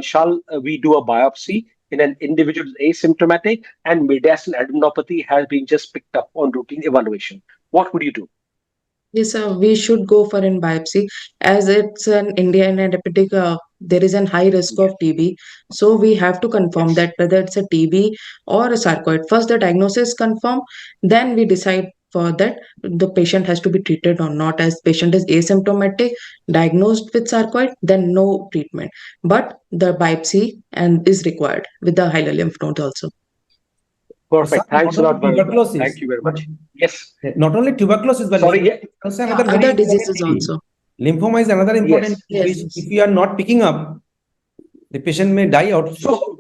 shall we do a biopsy in an individual who is asymptomatic and mediastinal adenopathy has been just picked up on routine evaluation? What would you do? Yes, sir, we should go for an biopsy as it's an Indian epidemic. There is a high risk of TB. So we have to confirm that whether it's a TB or a sarcoid. First, the diagnosis confirm, then we decide for that the patient has to be treated or not. As patient is asymptomatic, diagnosed with sarcoid, then no treatment. But the biopsy and is required with the hilar lymph node also. Perfect. Thanks a lot. Thank you very much. Yes. Not only tuberculosis, but other diseases also. Lymphoma is another important disease. If you are not picking up, the patient may die out. So,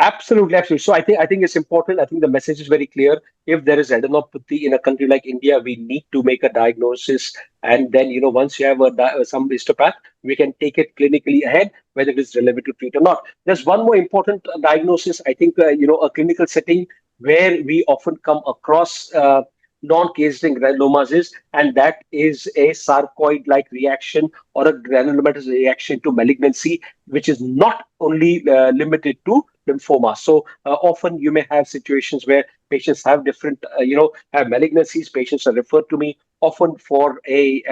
absolutely. So I think it's important. I think the message is very clear. If there is adenopathy in a country like India, we need to make a diagnosis, and then once you have some histopath, we can take it clinically ahead, whether it is relevant to treat or not. There's one more important diagnosis. I think a clinical setting where we often come across non-casing granulomas is, and that is a sarcoid-like reaction or a granulomatous reaction to malignancy, which is not only limited to lymphoma. So often you may have situations where patients have different, have malignancies. Patients are referred to me often for a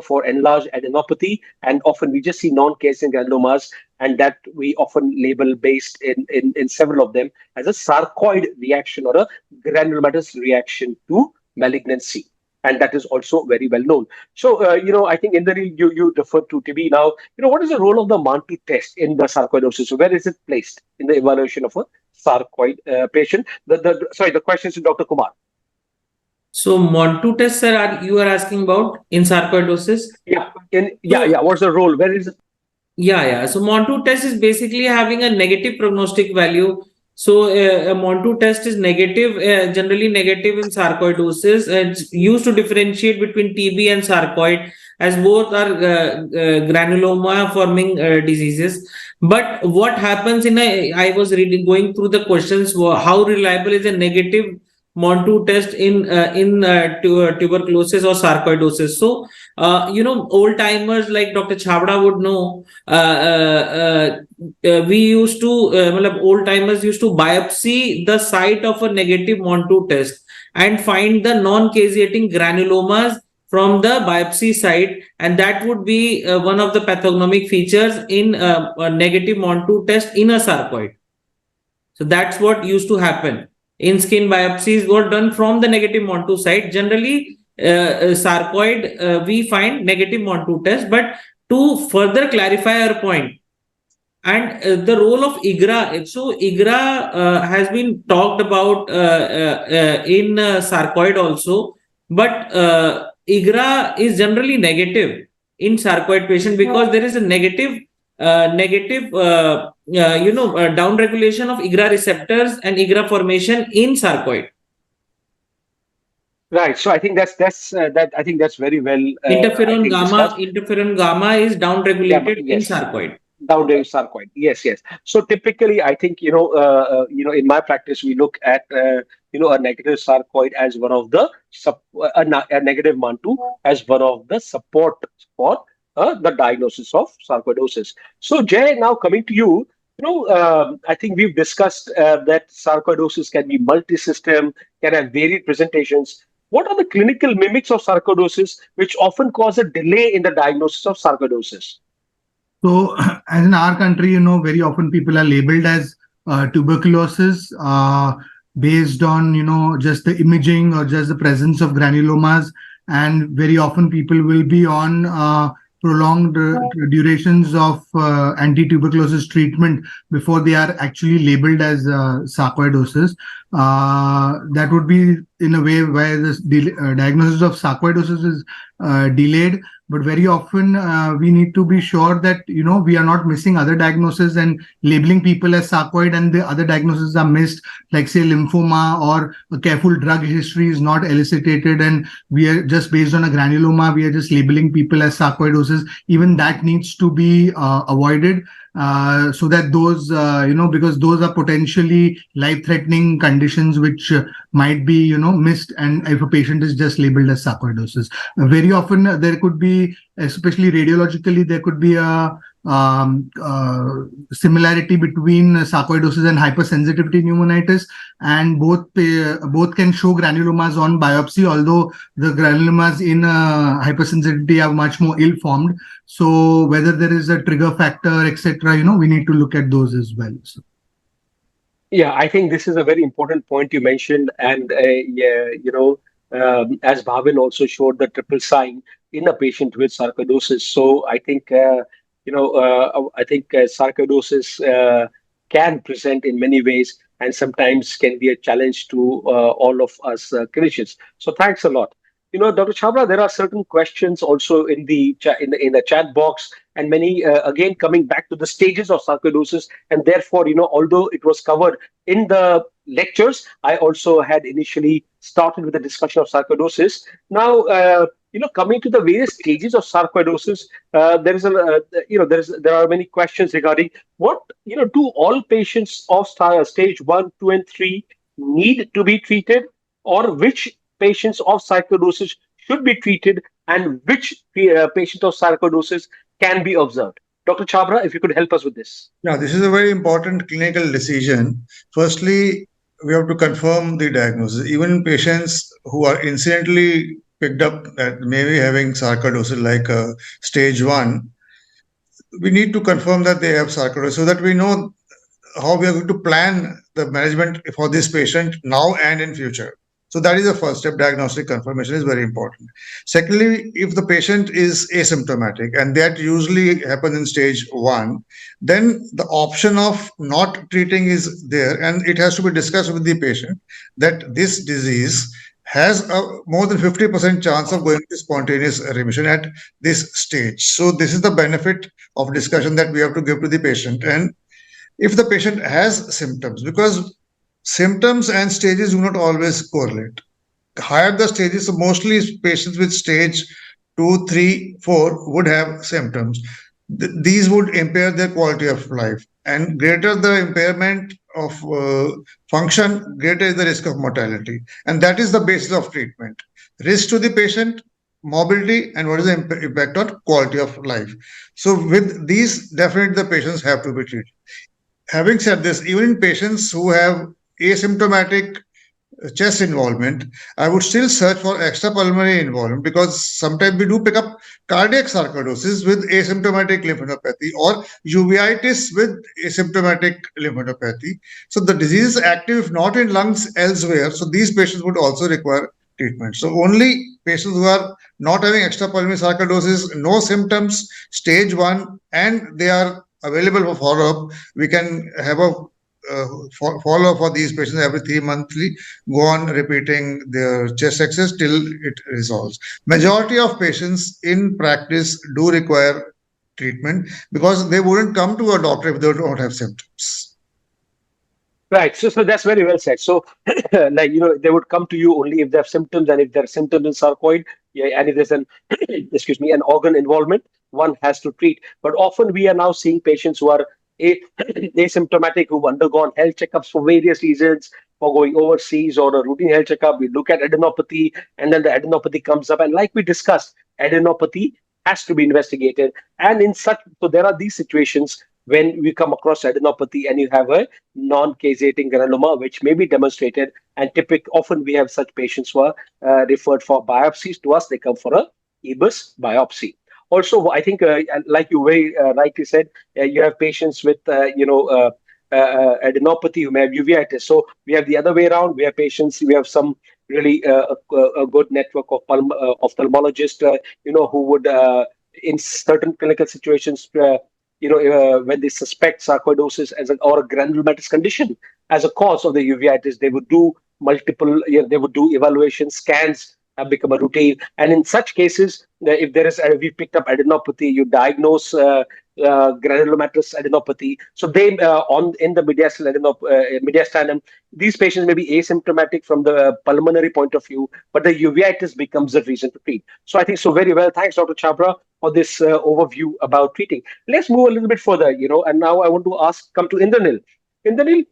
for enlarged adenopathy, and often we just see non-casein granulomas, and that we often label based in several of them as a sarcoid reaction or a granulomatous reaction to malignancy. And that is also very well known. So, I think in the you referred to TB. Now, what is the role of the Mantoux test in the sarcoidosis? So where is it placed in the evaluation of a sarcoid patient? The question is to Dr. Kumar. So Mantoux test, sir, you are asking about in sarcoidosis? Yeah. What's the role? Where is it? Yeah. So Mantoux test is basically having a negative prognostic value. So a Mantoux test is negative, generally negative in sarcoidosis. It's used to differentiate between TB and sarcoid, as both are granuloma forming diseases. But what happens I was going through the questions, how reliable is a negative Mantoux test in tuberculosis or sarcoidosis? So old timers like Dr. Chabda would know. We used to, old timers used to biopsy the site of a negative Mantoux test and find the non-caseating granulomas from the biopsy site, and that would be one of the pathognomic features in a negative Mantoux test in a sarcoid. So that's what used to happen. In skin biopsies were done from the negative Mantoux site. Generally, sarcoid, we find negative Mantoux test. But to further clarify our point, and the role of IGRA. So IGRA has been talked about in sarcoid also, but IGRA is generally negative in sarcoid patient because there is a negative downregulation of IGRA receptors and IGRA formation in sarcoid. Right. So I think that's very well. Interferon gamma is downregulated in sarcoid. Downregulated sarcoid. Yes. So typically, I think in my practice we look at a negative sarcoid as one of the a negative Mantoux as one of the support for the diagnosis of sarcoidosis. So Jay, now coming to you, I think we've discussed that sarcoidosis can be multi-system, can have varied presentations. What are the clinical mimics of sarcoidosis which often cause a delay in the diagnosis of sarcoidosis? So, as in our country, very often people are labeled as tuberculosis based on, just the imaging or just the presence of granulomas. And very often people will be on prolonged durations of anti-tuberculosis treatment before they are actually labeled as sarcoidosis. That would be in a way where the diagnosis of sarcoidosis is delayed. But very often we need to be sure that, we are not missing other diagnoses and labeling people as sarcoid and the other diagnoses are missed, like say lymphoma, or a careful drug history is not elicited and we are just based on a granuloma, we are just labeling people as sarcoidosis. Even that needs to be avoided. So that those, because those are potentially life-threatening conditions which might be, missed, and if a patient is just labeled as sarcoidosis. Very often there could be, especially radiologically, there could be a similarity between sarcoidosis and hypersensitivity pneumonitis, and both can show granulomas on biopsy, although the granulomas in hypersensitivity are much more ill-formed. So whether there is a trigger factor, etc., we need to look at those as well. So. Yeah, I think this is a very important point you mentioned, and as Bhavin also showed the triple sign in a patient with sarcoidosis. So I think sarcoidosis can present in many ways, and sometimes can be a challenge to all of us clinicians. So thanks a lot. Dr. Chabra, there are certain questions also in the chat box, and many again coming back to the stages of sarcoidosis, and therefore, although it was covered in the lectures, I also had initially started with the discussion of sarcoidosis. Now, coming to the various stages of sarcoidosis, there are many questions regarding what do all patients of stage 1, 2, and 3 need to be treated, or which patients of sarcoidosis should be treated, and which patient of sarcoidosis can be observed. Dr. Chabra, if you could help us with this. Yeah, this is a very important clinical decision. Firstly, we have to confirm the diagnosis. Even patients who are incidentally picked up that maybe having sarcoidosis like stage 1, we need to confirm that they have sarcoidosis so that we know how we are going to plan the management for this patient now and in future. So that is the first step. Diagnostic confirmation is very important. Secondly, if the patient is asymptomatic, and that usually happens in stage 1, then the option of not treating is there, and it has to be discussed with the patient that this disease has a more than 50% chance of going to spontaneous remission at this stage. So this is the benefit of discussion that we have to give to the patient. And if the patient has symptoms, because symptoms and stages do not always correlate. Higher the stages, so mostly patients with stage 2, 3, 4 would have symptoms. These would impair their quality of life, and greater the impairment of function, greater is the risk of mortality. And that is the basis of treatment. Risk to the patient, mobility, and what is the impact on quality of life. So with these, definitely the patients have to be treated. Having said this, even in patients who have asymptomatic chest involvement, I would still search for extrapulmonary involvement, because sometimes we do pick up cardiac sarcoidosis with asymptomatic lymphadenopathy or uveitis with asymptomatic lymphadenopathy. So the disease is active, if not in lungs, elsewhere. So these patients would also require treatment. So only patients who are not having extrapulmonary sarcoidosis, no symptoms, stage 1, and they are available for follow-up, we can have a follow-up for these patients every 3 monthly, go on repeating their chest exercise till it resolves. Majority of patients in practice do require treatment because they wouldn't come to a doctor if they don't have symptoms. Right. So that's very well said. So, like, they would come to you only if they have symptoms, and if there are symptoms in sarcoid, and if there's an, excuse me, an organ involvement, one has to treat. But often we are now seeing patients who are asymptomatic, who've undergone health checkups for various reasons, for going overseas or a routine health checkup. We look at adenopathy, and then the adenopathy comes up. And like we discussed, adenopathy has to be investigated. And so there are these situations when we come across adenopathy and you have a non-caseating granuloma, which may be demonstrated. And often we have such patients who are referred for biopsies to us. They come for a EBUS biopsy. Also, I think, like you very rightly said, you have patients with, adenopathy who may have uveitis. So we have the other way around. We have patients, we have some really a good network of ophthalmologists, who would, in certain clinical situations, when they suspect sarcoidosis or a granulomatous condition as a cause of the uveitis, they would do multiple, they would do evaluation scans, have become a routine. And in such cases, if there is, we picked up adenopathy, you diagnose granulomatous adenopathy. So they, in the mediastinum, these patients may be asymptomatic from the pulmonary point of view, but the uveitis becomes a reason to treat. So I think so very well. Thanks, Dr. Chabra, for this overview about treating. Let's move a little bit further, and now I want to come to Indranil. Indranil,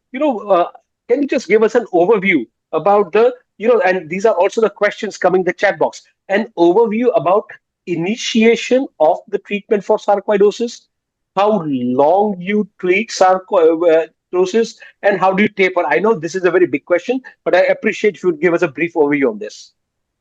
can you just give us an overview about and these are also the questions coming in the chat box, an overview about initiation of the treatment for sarcoidosis, how long you treat sarcoidosis, and how do you taper? I know this is a very big question, but I appreciate if you would give us a brief overview on this.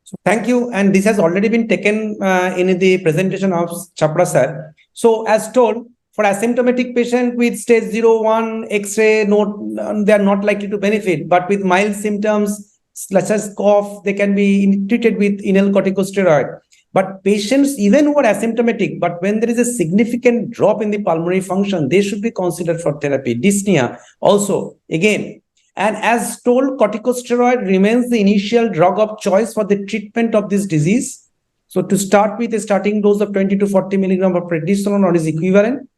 So thank you. And this has already been taken in the presentation of Chapra sir. So as told, for asymptomatic patient with stage 0, 1, X-ray, they are not likely to benefit. But with mild symptoms, such as cough, they can be treated with inhaled corticosteroid. But patients, even who are asymptomatic, but when there is a significant drop in the pulmonary function, they should be considered for therapy. Dyspnea also, again. And as told, corticosteroid remains the initial drug of choice for the treatment of this disease. So to start with, a starting dose of 20 to 40 milligram of prednisolone or its equivalent.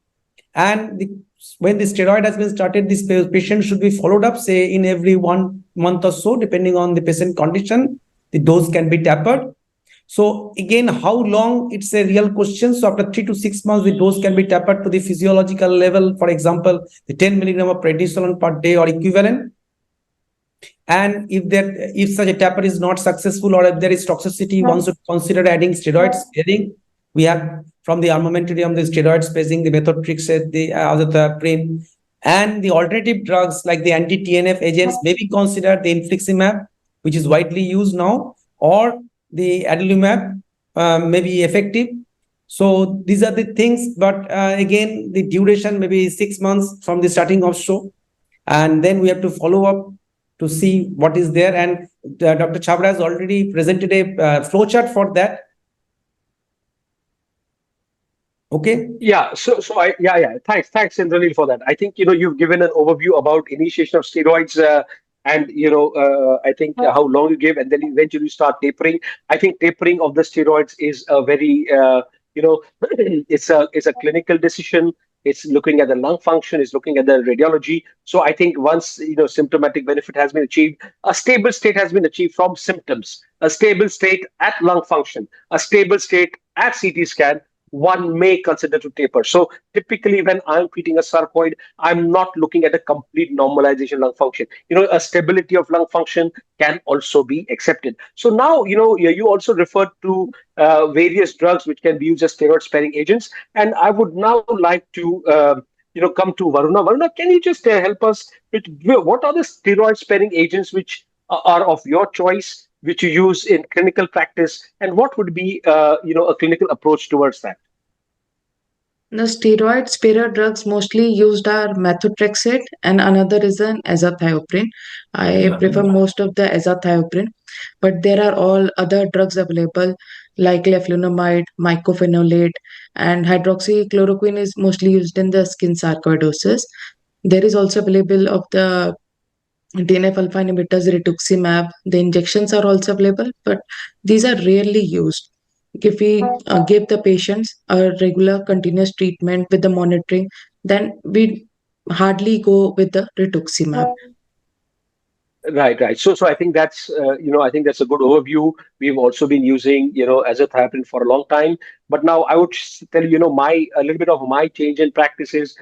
And when the steroid has been started, this patient should be followed up, say, in every 1 month or so, depending on the patient condition. The dose can be tapered. So again, how long, it's a real question. So after 3 to 6 months, the dose can be tapered to the physiological level. For example, the 10 milligram of prednisolone per day or equivalent. And if such a taper is not successful, or if there is toxicity, one should consider adding steroid sparing. We have from the armamentarium the steroid spacing, the methotrexate, the azathioprine, and the alternative drugs like the anti-TNF agents may be considered, the infliximab, which is widely used now, or the adalimumab may be effective. So these are the things, but again, the duration may be 6 months from the starting of show, and then we have to follow up to see what is there. And Dr. Chabra has already presented a flowchart for that. Okay. Yeah. Thanks, Indranil, for that. I think you've given an overview about initiation of steroids, and I think how long you give, and then eventually you start tapering. I think tapering of the steroids is a very it's a clinical decision. It's looking at the lung function. It's looking at the radiology. So I think once symptomatic benefit has been achieved, a stable state has been achieved from symptoms, a stable state at lung function, a stable state at CT scan, one may consider to taper. So typically when I'm treating a sarcoid, I'm not looking at a complete normalization lung function. A stability of lung function can also be accepted. So now, you also referred to various drugs which can be used as steroid sparing agents. And I would now like to come to Varuna. Varuna, can you just help us with what are the steroid sparing agents which are of your choice, which you use in clinical practice, and what would be a clinical approach towards that? The steroid sparer drugs mostly used are methotrexate, and another is an azathioprine. I prefer most of the azathioprine, but there are all other drugs available like leflunomide, mycophenolate, and hydroxychloroquine is mostly used in the skin sarcoidosis. There is also available of the TNF-alpha inhibitors, rituximab. The injections are also available, but these are rarely used. If we give the patients a regular continuous treatment with the monitoring, then we hardly go with the rituximab. Right. So I think that's a good overview. We've also been using azathioprine for a long time, but now I would tell you a little bit of my change in practices.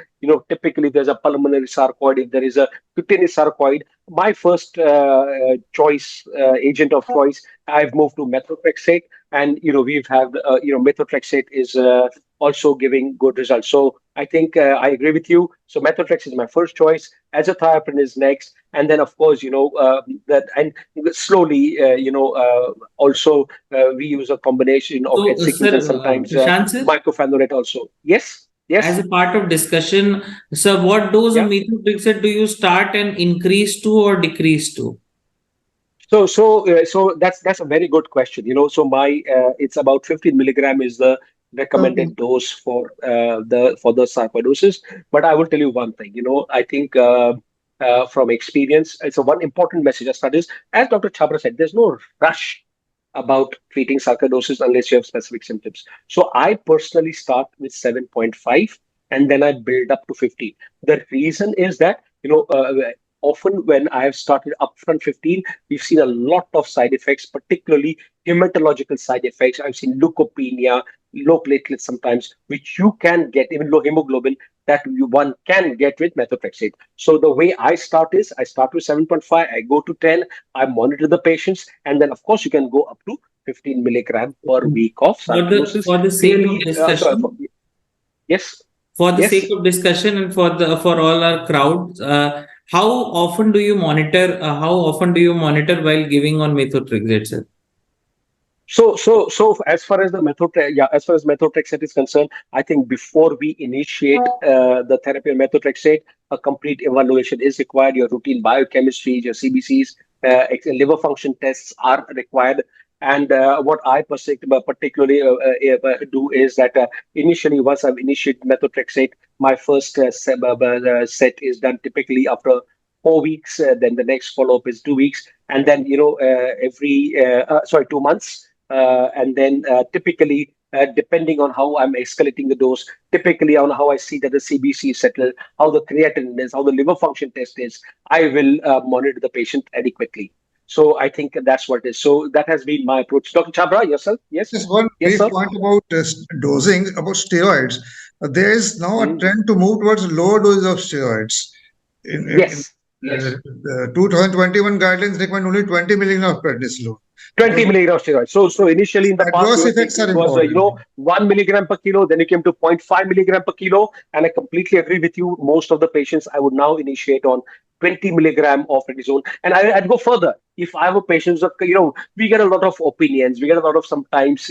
Typically there's a pulmonary sarcoid. If there is a cutaneous sarcoid, my first choice agent of choice, I've moved to methotrexate, and we've had methotrexate is also giving good results. So I think I agree with you. So methotrexate is my first choice. Azathioprine is next, and then of course that, and slowly also we use a combination of HCQs and sometimes mycophenolate also. Yes. As a part of discussion, sir, what dose of methotrexate do you start and increase to or decrease to? So that's a very good question. So my it's about 15 milligram is the recommended dose for the sarcoidosis. But I will tell you one thing. I think from experience, it's a one important message. As Dr. Chabra said, there's no rush about treating sarcoidosis unless you have specific symptoms. So I personally start with 7.5 and then I build up to 15. The reason is that often when I have started upfront 15, we've seen a lot of side effects, particularly hematological side effects. I've seen leukopenia, low platelets sometimes, which you can get, even low hemoglobin, that one can get with methotrexate. So the way I start is, I start with 7.5, I go to 10, I monitor the patients, and then of course you can go up to 15 milligram per week of sarcoidosis. For the sake of discussion, yes. For the sake of discussion and for all our crowd, how often do you monitor? While giving on methotrexate, sir? So as far as methotrexate is concerned, I think before we initiate the therapy of methotrexate, a complete evaluation is required. Your routine biochemistry, your CBCs, liver function tests are required. And what I particularly do is that initially, once I've initiated methotrexate, my first set is done typically after 4 weeks. Then the next follow-up is 2 weeks, and then 2 months. And then typically, depending on how I'm escalating the dose, typically on how I see that the CBC is settled, how the creatinine is, how the liver function test is, I will monitor the patient adequately. So I think that's what it is. So that has been my approach. Dr. Chabra, yourself? Yes? Just one brief point about dosing, about steroids. There is now a trend to move towards lower doses of steroids. Yes. The 2021 guidelines recommend only 20 milligrams of prednisolone. 20 milligrams of steroids. So initially in the past, it was 1 milligram per kilo. Then it came to 0.5 milligram per kilo. And I completely agree with you. Most of the patients I would now initiate on 20 milligram of prednisone. And I'd go further. If I have a patient, we get a lot of opinions. We get a lot of sometimes,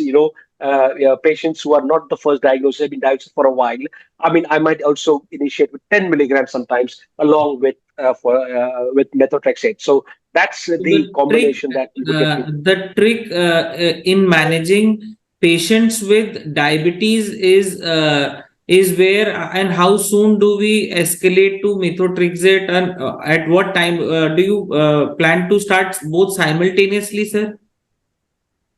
patients who are not the first diagnosis, have been diagnosed for a while. I mean, I might also initiate with 10 milligrams sometimes, along with with methotrexate. So that's the combination that we look at. The trick in managing patients with diabetes is where and how soon do we escalate to methotrexate, and at what time do you plan to start both simultaneously, sir?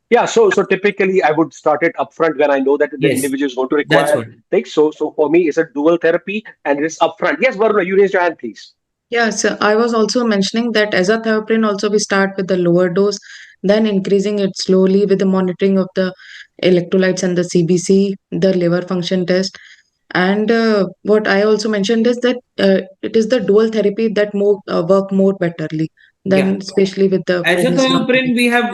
Yeah, so typically I would start it upfront when I know that the individual is going to require things. So for me, it's a dual therapy and it's upfront. Yes, Varuna, you raised your hand, please. Yeah, so I was also mentioning that azathioprine also we start with the lower dose, then increasing it slowly with the monitoring of the electrolytes and the CBC, the liver function test. And what I also mentioned is that it is the dual therapy that work more betterly than especially with the azathioprine we have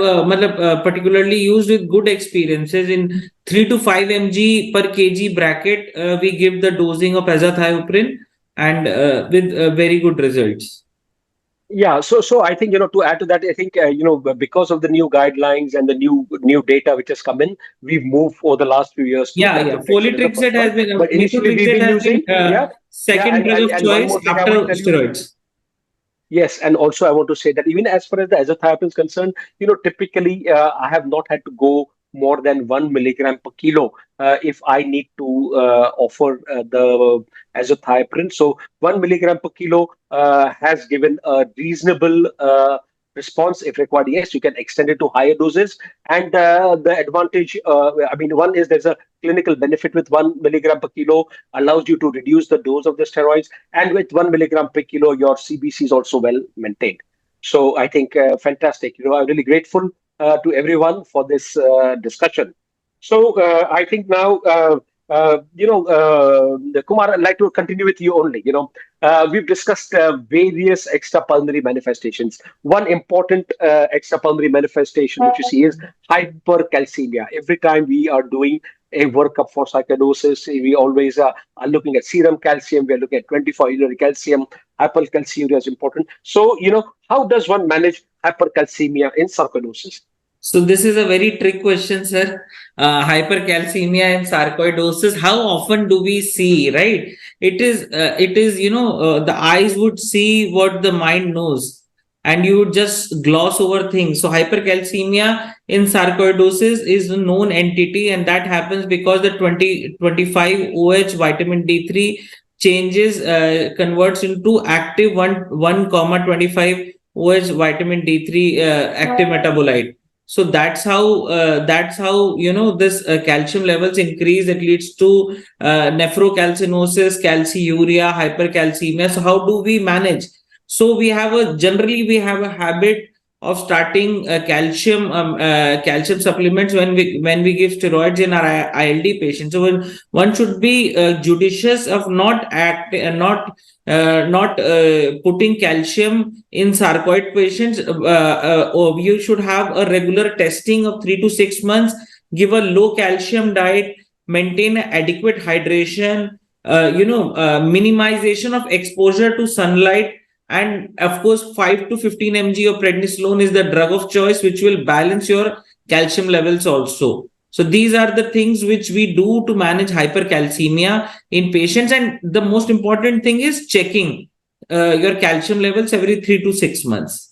particularly used with good experiences in 3 to 5 mg per kg bracket. We give the dosing of azathioprine and with very good results. Yeah, so I think, to add to that, I think, because of the new guidelines and the new data which has come in, we've moved for the last few years. Follitrexate has been, but initially we've been using, second drug of choice after steroids. Yes, and also I want to say that even as far as the azathioprine is concerned, typically I have not had to go more than 1 milligram per kilo if I need to offer the azathioprine. So 1 milligram per kilo has given a reasonable response if required. Yes, you can extend it to higher doses. And the advantage, one is there's a clinical benefit with 1 milligram per kilo, allows you to reduce the dose of the steroids. And with 1 milligram per kilo, your CBC is also well maintained. So I think fantastic. I'm really grateful to everyone for this discussion. So I think now, Kumar, I'd like to continue with you only. We've discussed various extrapulmonary manifestations. One important extrapulmonary manifestation which you see is hypercalcemia. Every time we are doing a workup for sarcoidosis, we always are looking at serum calcium. We are looking at 24 urinary calcium. Hypercalciuria is important. So, how does one manage hypercalcemia in sarcoidosis? So this is a very trick question, sir. Hypercalcemia and sarcoidosis, how often do we see, right? It is, the eyes would see what the mind knows, and you would just gloss over things. So hypercalcemia in sarcoidosis is a known entity, and that happens because the 25 OH vitamin D3 changes, converts into active 1,25 OH vitamin D3 active metabolite. So that's how this calcium levels increase. It leads to nephrocalcinosis, calciuria, hypercalcemia. So how do we manage? So generally we have a habit of starting calcium supplements when we give steroids in our ILD patients. So one should be judicious of not putting calcium in sarcoid patients. Or you should have a regular testing of 3 to 6 months, give a low calcium diet, maintain adequate hydration, minimization of exposure to sunlight, and of course 5 to 15 mg of prednisolone is the drug of choice, which will balance your calcium levels also. So these are the things which we do to manage hypercalcemia in patients. And the most important thing is checking your calcium levels every 3 to 6 months.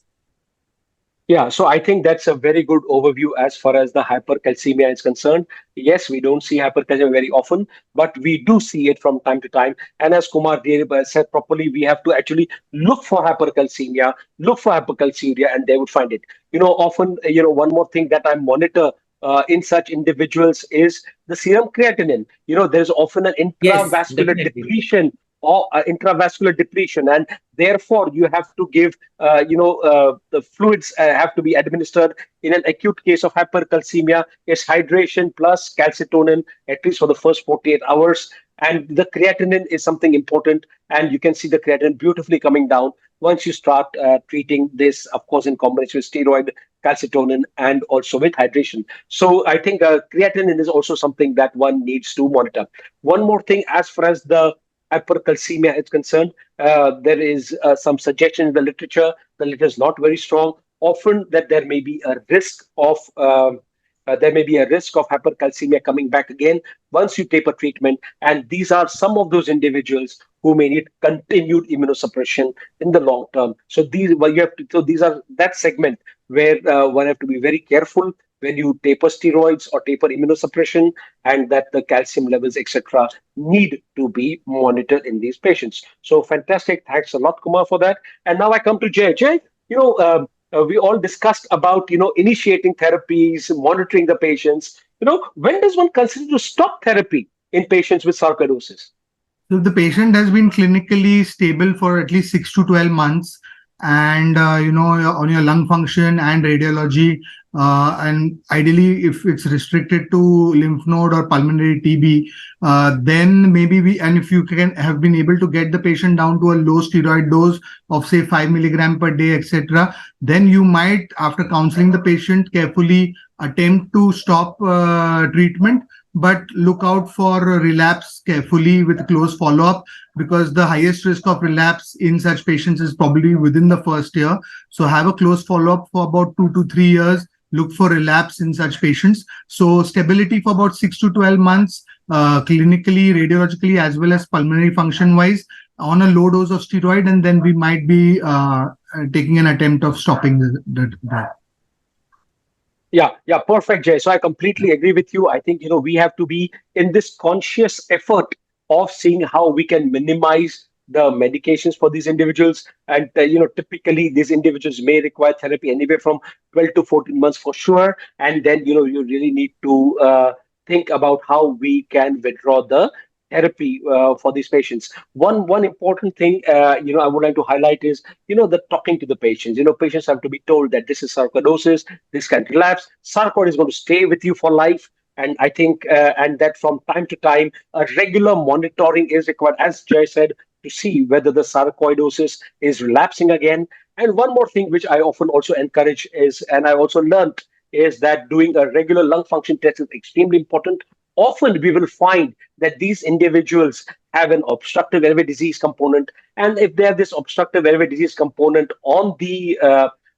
Yeah, so I think that's a very good overview as far as the hypercalcemia is concerned. Yes, we don't see hypercalcemia very often, but we do see it from time to time. And as Kumar said properly, we have to actually look for hypercalcemia, look for hypercalciuria, and they would find it. Often, one more thing that I monitor in such individuals is the serum creatinine. There's often an intravascular depletion or intravascular depletion, and therefore you have to give the fluids have to be administered. In an acute case of hypercalcemia, it's hydration plus calcitonin at least for the first 48 hours, and the creatinine is something important, and you can see the creatinine beautifully coming down once you start treating this, of course, in combination with steroid, calcitonin, and also with hydration. So I think creatinine is also something that one needs to monitor. One more thing, as far as the hypercalcemia is concerned. There is some suggestion in the literature that it is not very strong. Often that there may be a risk of hypercalcemia coming back again once you taper treatment. And these are some of those individuals who may need continued immunosuppression in the long term. So these are that segment where one have to be very careful when you taper steroids or taper immunosuppression, and that the calcium levels, etc., need to be monitored in these patients. So fantastic. Thanks a lot, Kumar, for that. And now I come to Jay. Jay, we all discussed about, initiating therapies, monitoring the patients. When does one consider to stop therapy in patients with sarcoidosis? So if the patient has been clinically stable for at least 6 to 12 months, and on your lung function and radiology, and ideally if it's restricted to lymph node or pulmonary TB, then maybe and if you can have been able to get the patient down to a low steroid dose of say 5 milligram per day, etc., then you might, after counseling the patient, carefully attempt to stop treatment, but look out for relapse carefully with close follow-up, because the highest risk of relapse in such patients is probably within the first year. So have a close follow-up for about 2 to 3 years. Look for relapse in such patients. So stability for about 6 to 12 months, clinically, radiologically, as well as pulmonary function-wise, on a low dose of steroid, and then we might be taking an attempt of stopping that. Yeah, perfect, Jay. So I completely agree with you. I think, we have to be in this conscious effort of seeing how we can minimize the medications for these individuals. And, typically these individuals may require therapy anywhere from 12 to 14 months for sure. And then, you really need to think about how we can withdraw the therapy for these patients. One important thing, I would like to highlight is, the talking to the patients. Patients have to be told that this is sarcoidosis, this can relapse. Sarcoid is going to stay with you for life. And I think, and that from time to time, a regular monitoring is required, as Jay said, to see whether the sarcoidosis is relapsing again. And one more thing, which I often also encourage is, and I also learned, is that doing a regular lung function test is extremely important. Often we will find that these individuals have an obstructive airway disease component, and if they have this obstructive airway disease component on the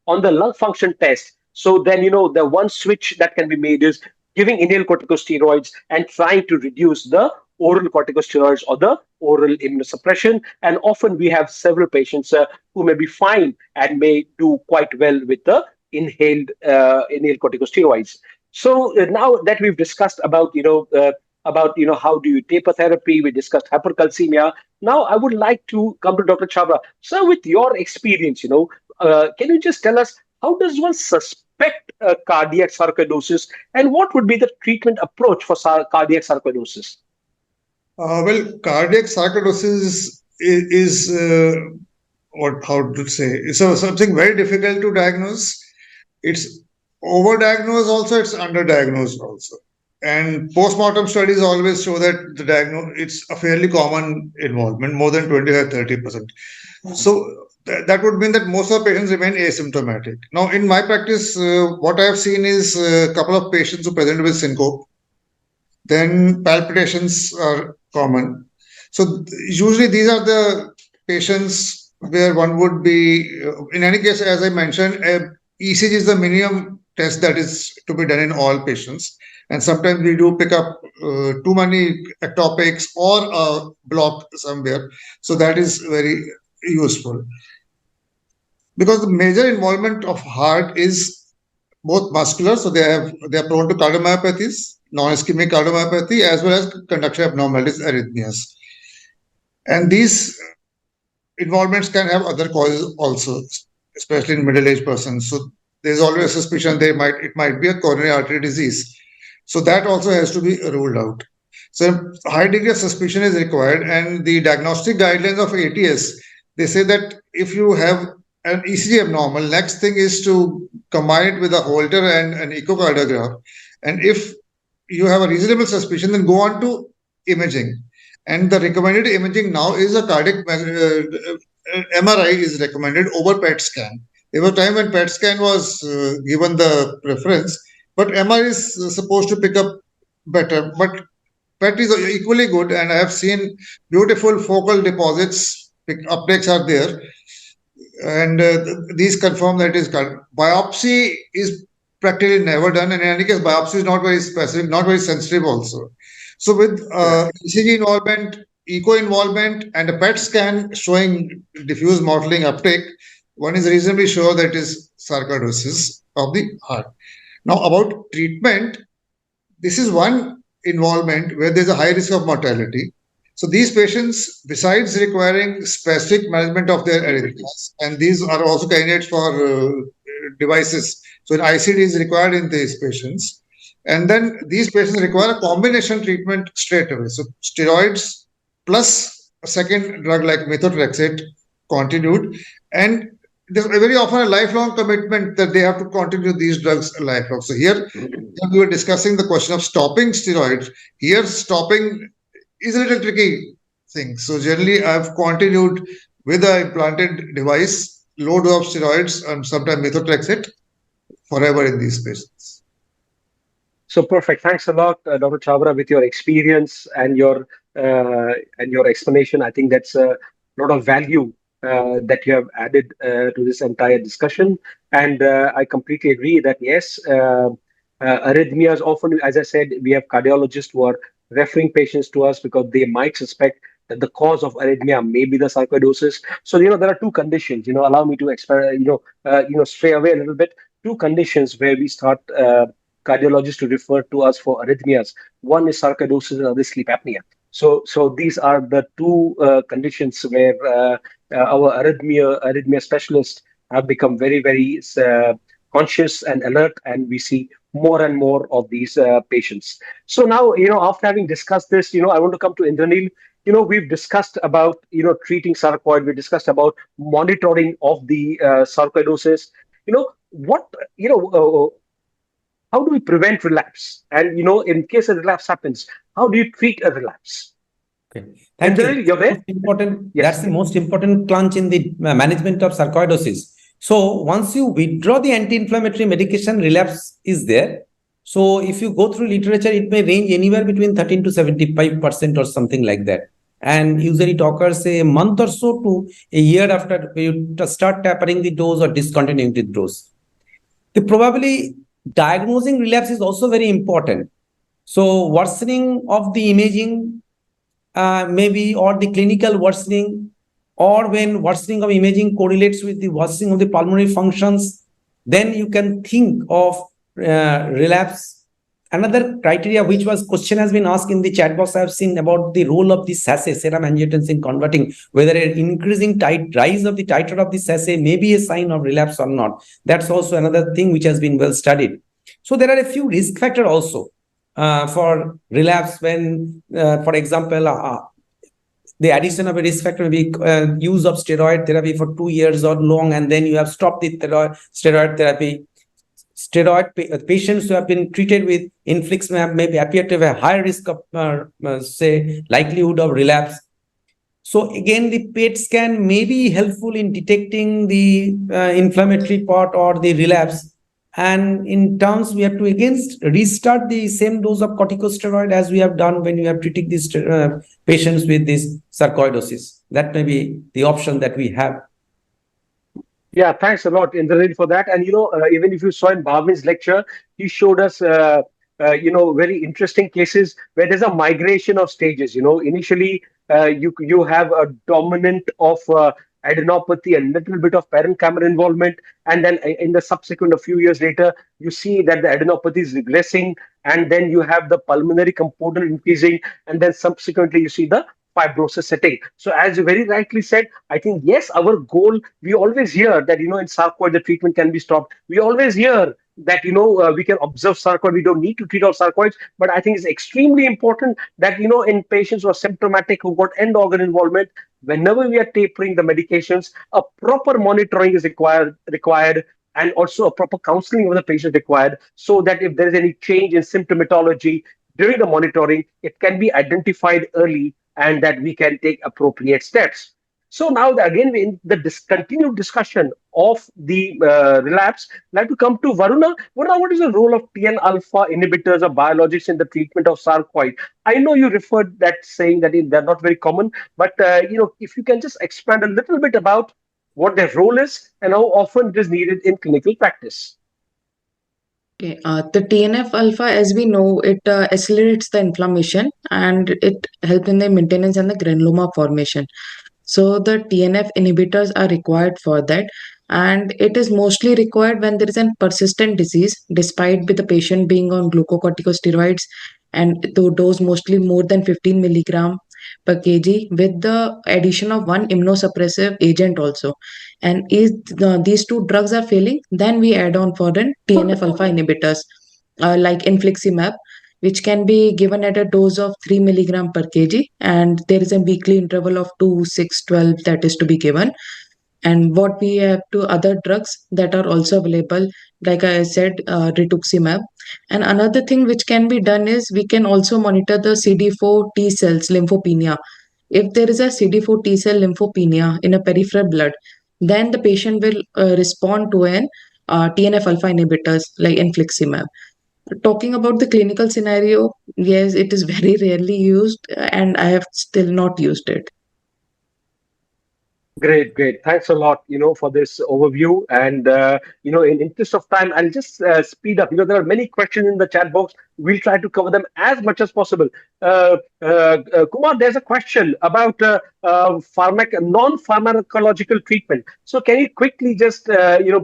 lung function test, so then the one switch that can be made is giving inhaled corticosteroids and trying to reduce the oral corticosteroids or the oral immunosuppression. And often we have several patients who may be fine and may do quite well with the inhaled corticosteroids. So now that we've discussed about how do you taper therapy, we discussed hypercalcemia. Now I would like to come to Dr. Chhabra. So with your experience, can you just tell us, how does one suspect cardiac sarcoidosis, and what would be the treatment approach for cardiac sarcoidosis? Well, cardiac sarcoidosis is something very difficult to diagnose. It's overdiagnosed also, it's underdiagnosed also. And postmortem studies always show that it's a fairly common involvement, more than 25-30%. So that would mean that most of the patients remain asymptomatic. Now, in my practice, what I have seen is a couple of patients who present with syncope. Then palpitations are common. So usually these are the patients where one would be, in any case, as I mentioned, ECG is the minimum test that is to be done in all patients. And sometimes we do pick up too many ectopics or a block somewhere. So that is very useful. Because the major involvement of heart is both muscular, so they are prone to cardiomyopathies, non-ischemic cardiomyopathy, as well as conduction abnormalities, arrhythmias. And these involvements can have other causes also, especially in middle-aged persons. So there's always a suspicion it might be a coronary artery disease. So that also has to be ruled out. So high degree of suspicion is required, and the diagnostic guidelines of ATS, they say that if you have an ECG abnormal, next thing is to combine it with a Holter and an echocardiograph. And if you have a reasonable suspicion, then go on to imaging. And the recommended imaging now is a cardiac MRI is recommended over PET scan. There was a time when PET scan was given the preference, but MRI is supposed to pick up better. But PET is equally good, and I have seen beautiful focal deposits. Uptakes are there, and these confirm that it is correct. Biopsy is practically never done, and in any case, biopsy is not very specific, not very sensitive also. So with ECG involvement, echo involvement, and a PET scan showing diffuse mottling uptake, one is reasonably sure that it is sarcoidosis of the heart. Now, about treatment, this is one involvement where there's a high risk of mortality. So these patients, besides requiring specific management of their arrhythmias, and these are also candidates for devices. So an ICD is required in these patients. And then these patients require a combination treatment straight away. So steroids plus a second drug like methotrexate continued. And there's very often a lifelong commitment that they have to continue these drugs lifelong. So here we were discussing the question of stopping steroids. Here stopping is a little tricky thing. So generally I've continued with an implanted device, low dose of steroids and sometimes methotrexate forever in these patients. So perfect. Thanks a lot, Dr. Chabra, with your experience and your explanation. I think that's a lot of value that you have added to this entire discussion. And I completely agree that yes, arrhythmias often, as I said, we have cardiologists who are referring patients to us because they might suspect that the cause of arrhythmia may be the sarcoidosis. So there are two conditions. Allow me to stray away a little bit. Two conditions where we start cardiologists to refer to us for arrhythmias. One is sarcoidosis, and other sleep apnea. So these are the two conditions where our arrhythmia specialists have become very, very conscious and alert, and we see more and more of these patients. So now, after having discussed this, I want to come to Indranil. We've discussed about, treating sarcoid. We discussed about monitoring of the sarcoidosis. How do we prevent relapse? And, in case a relapse happens, how do you treat a relapse? Okay. Thank you. You're there? That's the most important clunch in the management of sarcoidosis. So once you withdraw the anti-inflammatory medication, relapse is there. So if you go through literature, it may range anywhere between 13 to 75% or something like that. And usually it occurs a month or so to a year after you start tapering the dose or discontinuing the dose. Probably diagnosing relapse is also very important. So worsening of the imaging maybe, or the clinical worsening, or when worsening of imaging correlates with the worsening of the pulmonary functions, then you can think of relapse. Another criteria which was question has been asked in the chat box I have seen about the role of the sachet, serum angiotensin converting, whether an increasing rise of the titer of the sachet may be a sign of relapse or not. That's also another thing which has been well studied. So there are a few risk factors also for relapse when, for example, the addition of a risk factor may be use of steroid therapy for 2 years or long, and then you have stopped the steroid therapy. Patients who have been treated with infliximab may appear to have a higher risk of, say, likelihood of relapse. So again, the PET scan may be helpful in detecting the inflammatory part or the relapse. And in terms, we have to again restart the same dose of corticosteroid as we have done when we have treated these patients with this sarcoidosis. That may be the option that we have. Yeah, thanks a lot, Indranil, for that. And, even if you saw in Bhavin's lecture, he showed us, very interesting cases where there's a migration of stages. Initially, you have a dominant of adenopathy, a little bit of parenchymal involvement, and then in the subsequent, a few years later, you see that the adenopathy is regressing, and then you have the pulmonary component increasing, and then subsequently you see the fibrosis setting. So as you very rightly said, I think, yes, our goal, we always hear that, in sarcoid, the treatment can be stopped. We always hear that, we can observe sarcoid, we don't need to treat all sarcoids. But I think it's extremely important that, in patients who are symptomatic, who got end organ involvement, whenever we are tapering the medications, a proper monitoring is required, and also a proper counseling of the patient required, so that if there is any change in symptomatology during the monitoring, it can be identified early and that we can take appropriate steps. So now again, in the continued discussion of the relapse, I'd like to come to Varuna. Varuna, what is the role of TN alpha inhibitors or biologics in the treatment of sarcoid? I know you referred that saying that they're not very common, but if you can just expand a little bit about what their role is and how often it is needed in clinical practice. Okay, the TNF alpha, as we know, it accelerates the inflammation and it helps in the maintenance and the granuloma formation. So the TNF inhibitors are required for that, and it is mostly required when there is a persistent disease, despite with the patient being on glucocorticosteroids and the dose mostly more than 15 milligram per kg, with the addition of one immunosuppressive agent also. And if these two drugs are failing, then we add on for an TNF alpha inhibitors like infliximab, which can be given at a dose of 3 milligram per kg, and there is a weekly interval of 2, 6, 12 that is to be given. And what we have to other drugs that are also available, like I said, rituximab. And another thing which can be done is we can also monitor the CD4 T cells lymphopenia. If there is a CD4 T cell lymphopenia in a peripheral blood, then the patient will respond to an TNF alpha inhibitors like infliximab. Talking about the clinical scenario, yes, it is very rarely used, and I have still not used it. Great, great. Thanks a lot, for this overview. And, in interest of time, I'll just speed up. There are many questions in the chat box. We'll try to cover them as much as possible. Kumar, there's a question about non-pharmacological treatment. So can you quickly just,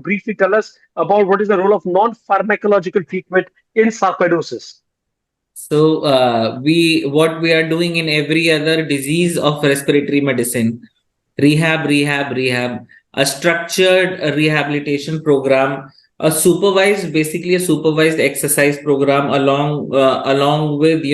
briefly tell us about what is the role of non-pharmacological treatment in sarcoidosis? So what we are doing in every other disease of respiratory medicine, rehab, a structured rehabilitation program, basically a supervised exercise program along with,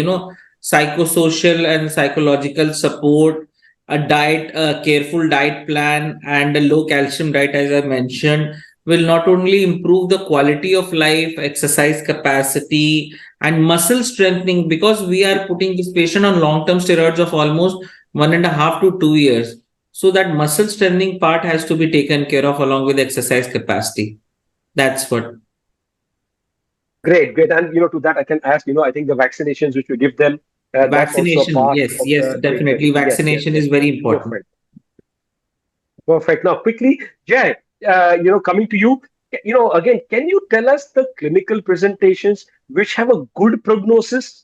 psychosocial and psychological support, a diet, a careful diet plan, and a low calcium diet, as I mentioned, will not only improve the quality of life, exercise capacity, and muscle strengthening, because we are putting this patient on long-term steroids of almost 1.5 to 2 years. So that muscle strengthening part has to be taken care of along with exercise capacity. That's what. Great, great. And, to that I can ask, I think the vaccinations which we give them, vaccination, yes, definitely. Vaccination is very important. Perfect. Now, quickly, Jay, coming to you, again, can you tell us the clinical presentations which have a good prognosis?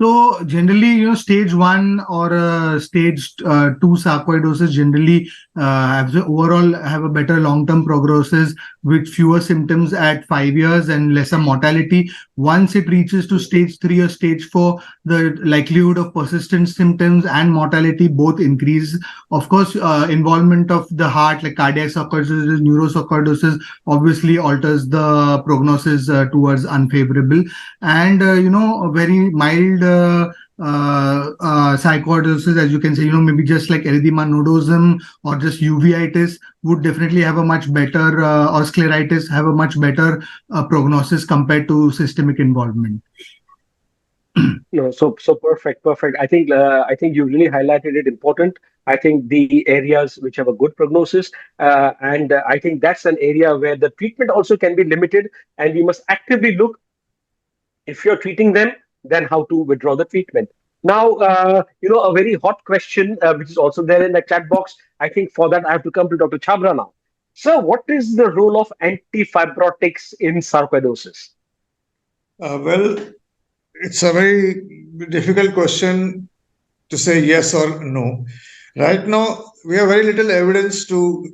So generally, stage 1 or stage 2 sarcoidosis generally have a better long-term prognosis with fewer symptoms at 5 years and lesser mortality. Once it reaches to stage 3 or stage 4, the likelihood of persistent symptoms and mortality both increase. Of course, involvement of the heart, like cardiac sarcoidosis, neurosarcoidosis, obviously alters the prognosis towards unfavorable. And, a very mild sarcoidosis, as you can say, maybe just like erythema nodosum or just uveitis would definitely have a much better, or scleritis have a much better prognosis compared to systemic involvement. So perfect. I think you really highlighted it important. I think the areas which have a good prognosis, and I think that's an area where the treatment also can be limited, and we must actively look, if you're treating them, then how to withdraw the treatment. Now, a very hot question, which is also there in the chat box. I think for that, I have to come to Dr. Chhabra now. Sir, what is the role of antifibrotics in sarcoidosis? Well, it's a very difficult question to say yes or no. Right now, we have very little evidence to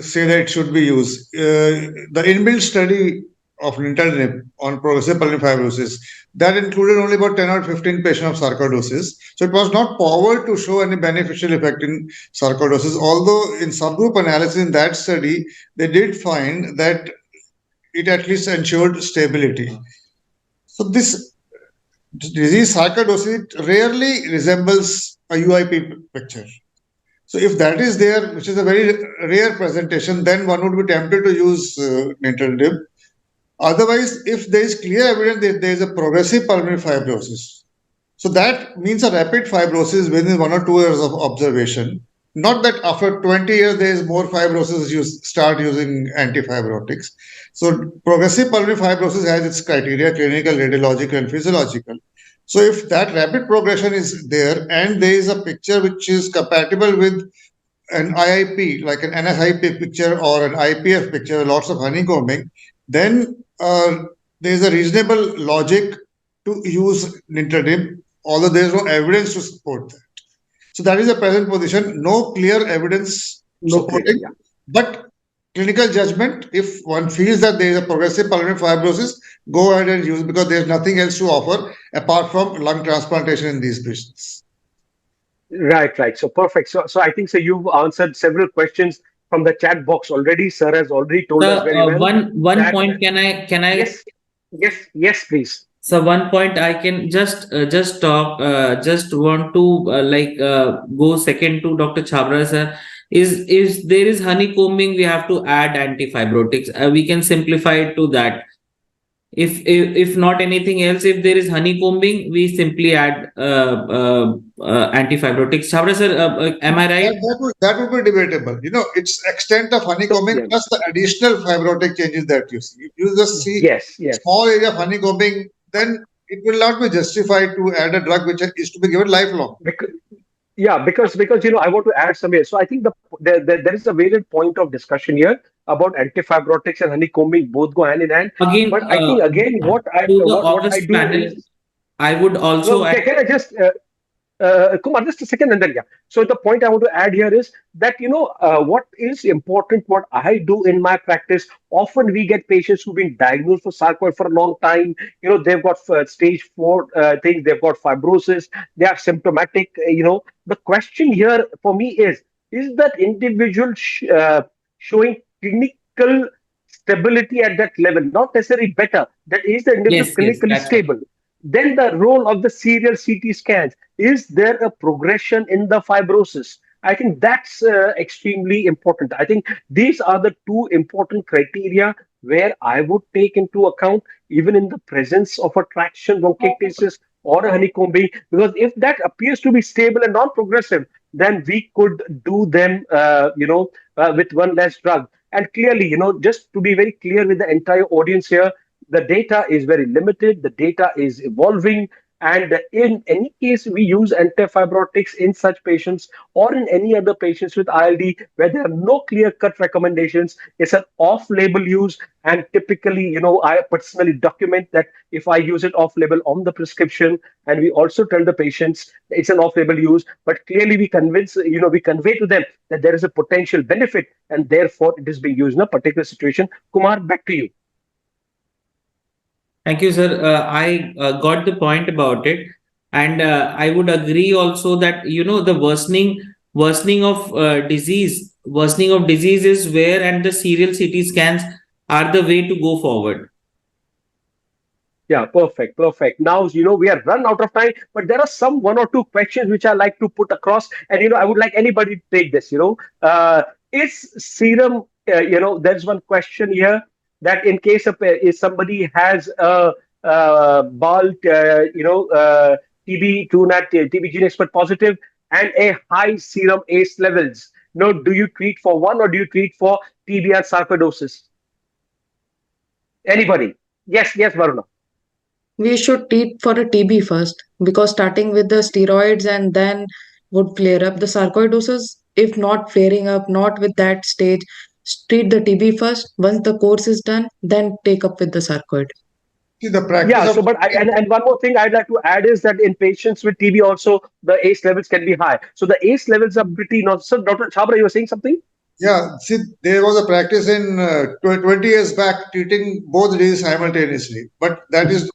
say that it should be used. The inbuilt study of nintedanib on progressive pulmonary fibrosis, that included only about 10 or 15 patients of sarcoidosis. So it was not powered to show any beneficial effect in sarcoidosis, although in subgroup analysis in that study, they did find that it at least ensured stability. So this disease sarcoidosis rarely resembles a UIP picture. So if that is there, which is a very rare presentation, then one would be tempted to use nintedanib. Otherwise, if there is clear evidence that there is a progressive pulmonary fibrosis, so that means a rapid fibrosis within 1 or 2 years of observation, not that after 20 years there is more fibrosis, you start using antifibrotics. So progressive pulmonary fibrosis has its criteria, clinical, radiological, and physiological. So if that rapid progression is there and there is a picture which is compatible with an IIP, like an NSIP picture or an IPF picture, lots of honeycombing, then there is a reasonable logic to use nintedanib, although there is no evidence to support that. So that is the present position. No clear evidence supporting, but clinical judgment. If one feels that there is a progressive pulmonary fibrosis, go ahead and use, because there is nothing else to offer apart from lung transplantation in these patients. Right. So perfect. So I think, so you've answered several questions from the chat box already. Sir has already told us very well. One point, can I? Yes, please. So one point I can just talk. Just want to go second to Dr. Chabra sir. Is there is honeycombing, we have to add antifibrotics. We can simplify it to that. If not anything else, if there is honeycombing, we simply add antifibrotics. Chabra sir, am I right? That would be debatable. It's extent of honeycombing plus the additional fibrotic changes that you see. If you just see small area of honeycombing, then it will not be justified to add a drug which is to be given lifelong. Because I want to add some here. So I think there is a varied point of discussion here about antifibrotics and honeycombing both go hand in hand. Again, but I think again what I do is, I would also can I just Kumar, just a second, and then So the point I want to add here is that what is important, what I do in my practice, often we get patients who've been diagnosed for sarcoid for a long time. They've got stage 4 things, they've got fibrosis, they are symptomatic. The question here for me is that individual showing clinical stability at that level, not necessarily better, that is the individual clinically stable. Then the role of the serial CT scans. Is there a progression in the fibrosis? I think that's extremely important. I think these are the two important criteria where I would take into account, even in the presence of a traction bronchiectasis or a honeycombing, because if that appears to be stable and non-progressive, then we could do them, with one less drug. And clearly, just to be very clear with the entire audience here, the data is very limited, the data is evolving, and in any case, we use antifibrotics in such patients or in any other patients with ILD where there are no clear-cut recommendations. It's an off-label use, and typically, I personally document that if I use it off-label on the prescription, and we also tell the patients it's an off-label use, but clearly we convey to them that there is a potential benefit, and therefore it is being used in a particular situation. Kumar, back to you. Thank you, sir. I got the point about it, and I would agree also that the worsening of disease is where, and the serial CT scans are the way to go forward. Yeah, perfect. Now, we are run out of time, but there are one or two questions which I like to put across, and I would like anybody to take this. Is serum? There's one question here, that in case of if somebody has a bulk, TB, TB gene expert positive, and a high serum ACE levels, do you treat for one or do you treat for TB and sarcoidosis? Anybody? Yes, Varuna. We should treat for a TB first, because starting with the steroids and then would flare up. The sarcoidosis, if not flaring up, not with that stage, treat the TB first. Once the course is done, then take up with the sarcoid. See, the practice and one more thing I'd like to add is that in patients with TB also, the ACE levels can be high. So the ACE levels are pretty not. So Dr. Chabra, you were saying something? Yeah, see, there was a practice in 20 years back treating both diseases simultaneously, but that is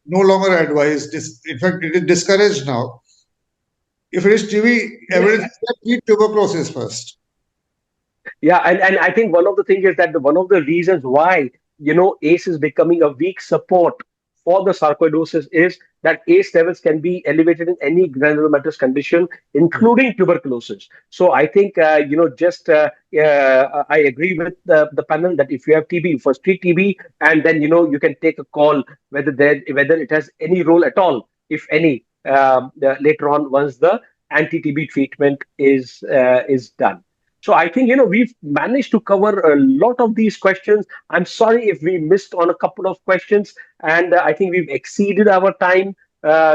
no longer advised. In fact, it is discouraged now. If it is TB, evidence is that treat tuberculosis first. Yeah, and I think one of the things is that one of the reasons why ACE is becoming a weak support for the sarcoidosis is that ACE levels can be elevated in any granulomatous condition, including tuberculosis. So I think I agree with the panel that if you have TB, first treat TB, and then you can take a call whether it has any role at all, if any, later on once the anti-TB treatment is done. So I think, we've managed to cover a lot of these questions. I'm sorry if we missed on a couple of questions, and I think we've exceeded our time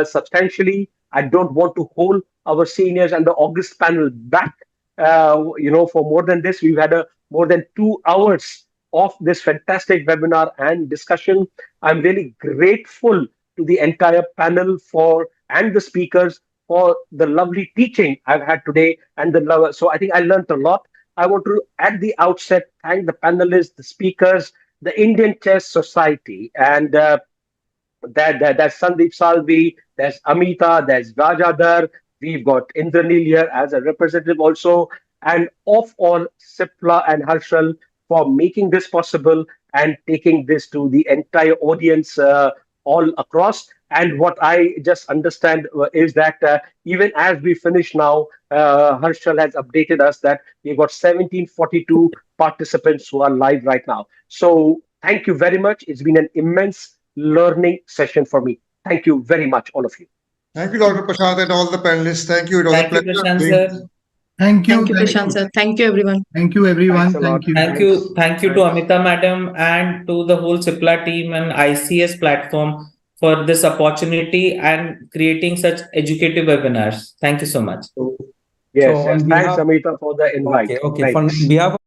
substantially. I don't want to hold our seniors and the August panel back, for more than this. We've had more than 2 hours of this fantastic webinar and discussion. I'm really grateful to the entire panel and the speakers for the lovely teaching I've had today and so I think I learned a lot. I want to, at the outset, thank the panelists, the speakers, the Indian Chess Society, and there's Sandeep Salvi, there's Amita, there's Rajadhar, we've got Indranil here as a representative also, and of all Sipla and Harshal for making this possible and taking this to the entire audience all across. And what I just understand is that even as we finish now, Harshal has updated us that we've got 1742 participants who are live right now. So thank you very much. It's been an immense learning session for me. Thank you very much, all of you. Thank you, Dr. Prashant, and all the panelists. Thank you. It was Thank a you, pleasure. Prashant sir. Thank you. Thank you, Prashant sir. Thank you, everyone. Thank you, everyone. Thanks a lot. Thank you. Thank you to Amita madam and to the whole Sipla team and ICS platform for this opportunity and creating such educative webinars. Thank you so much. Yes, So on yes. Thanks, behalf- Amita, for the invite. Okay. Thanks. On behalf of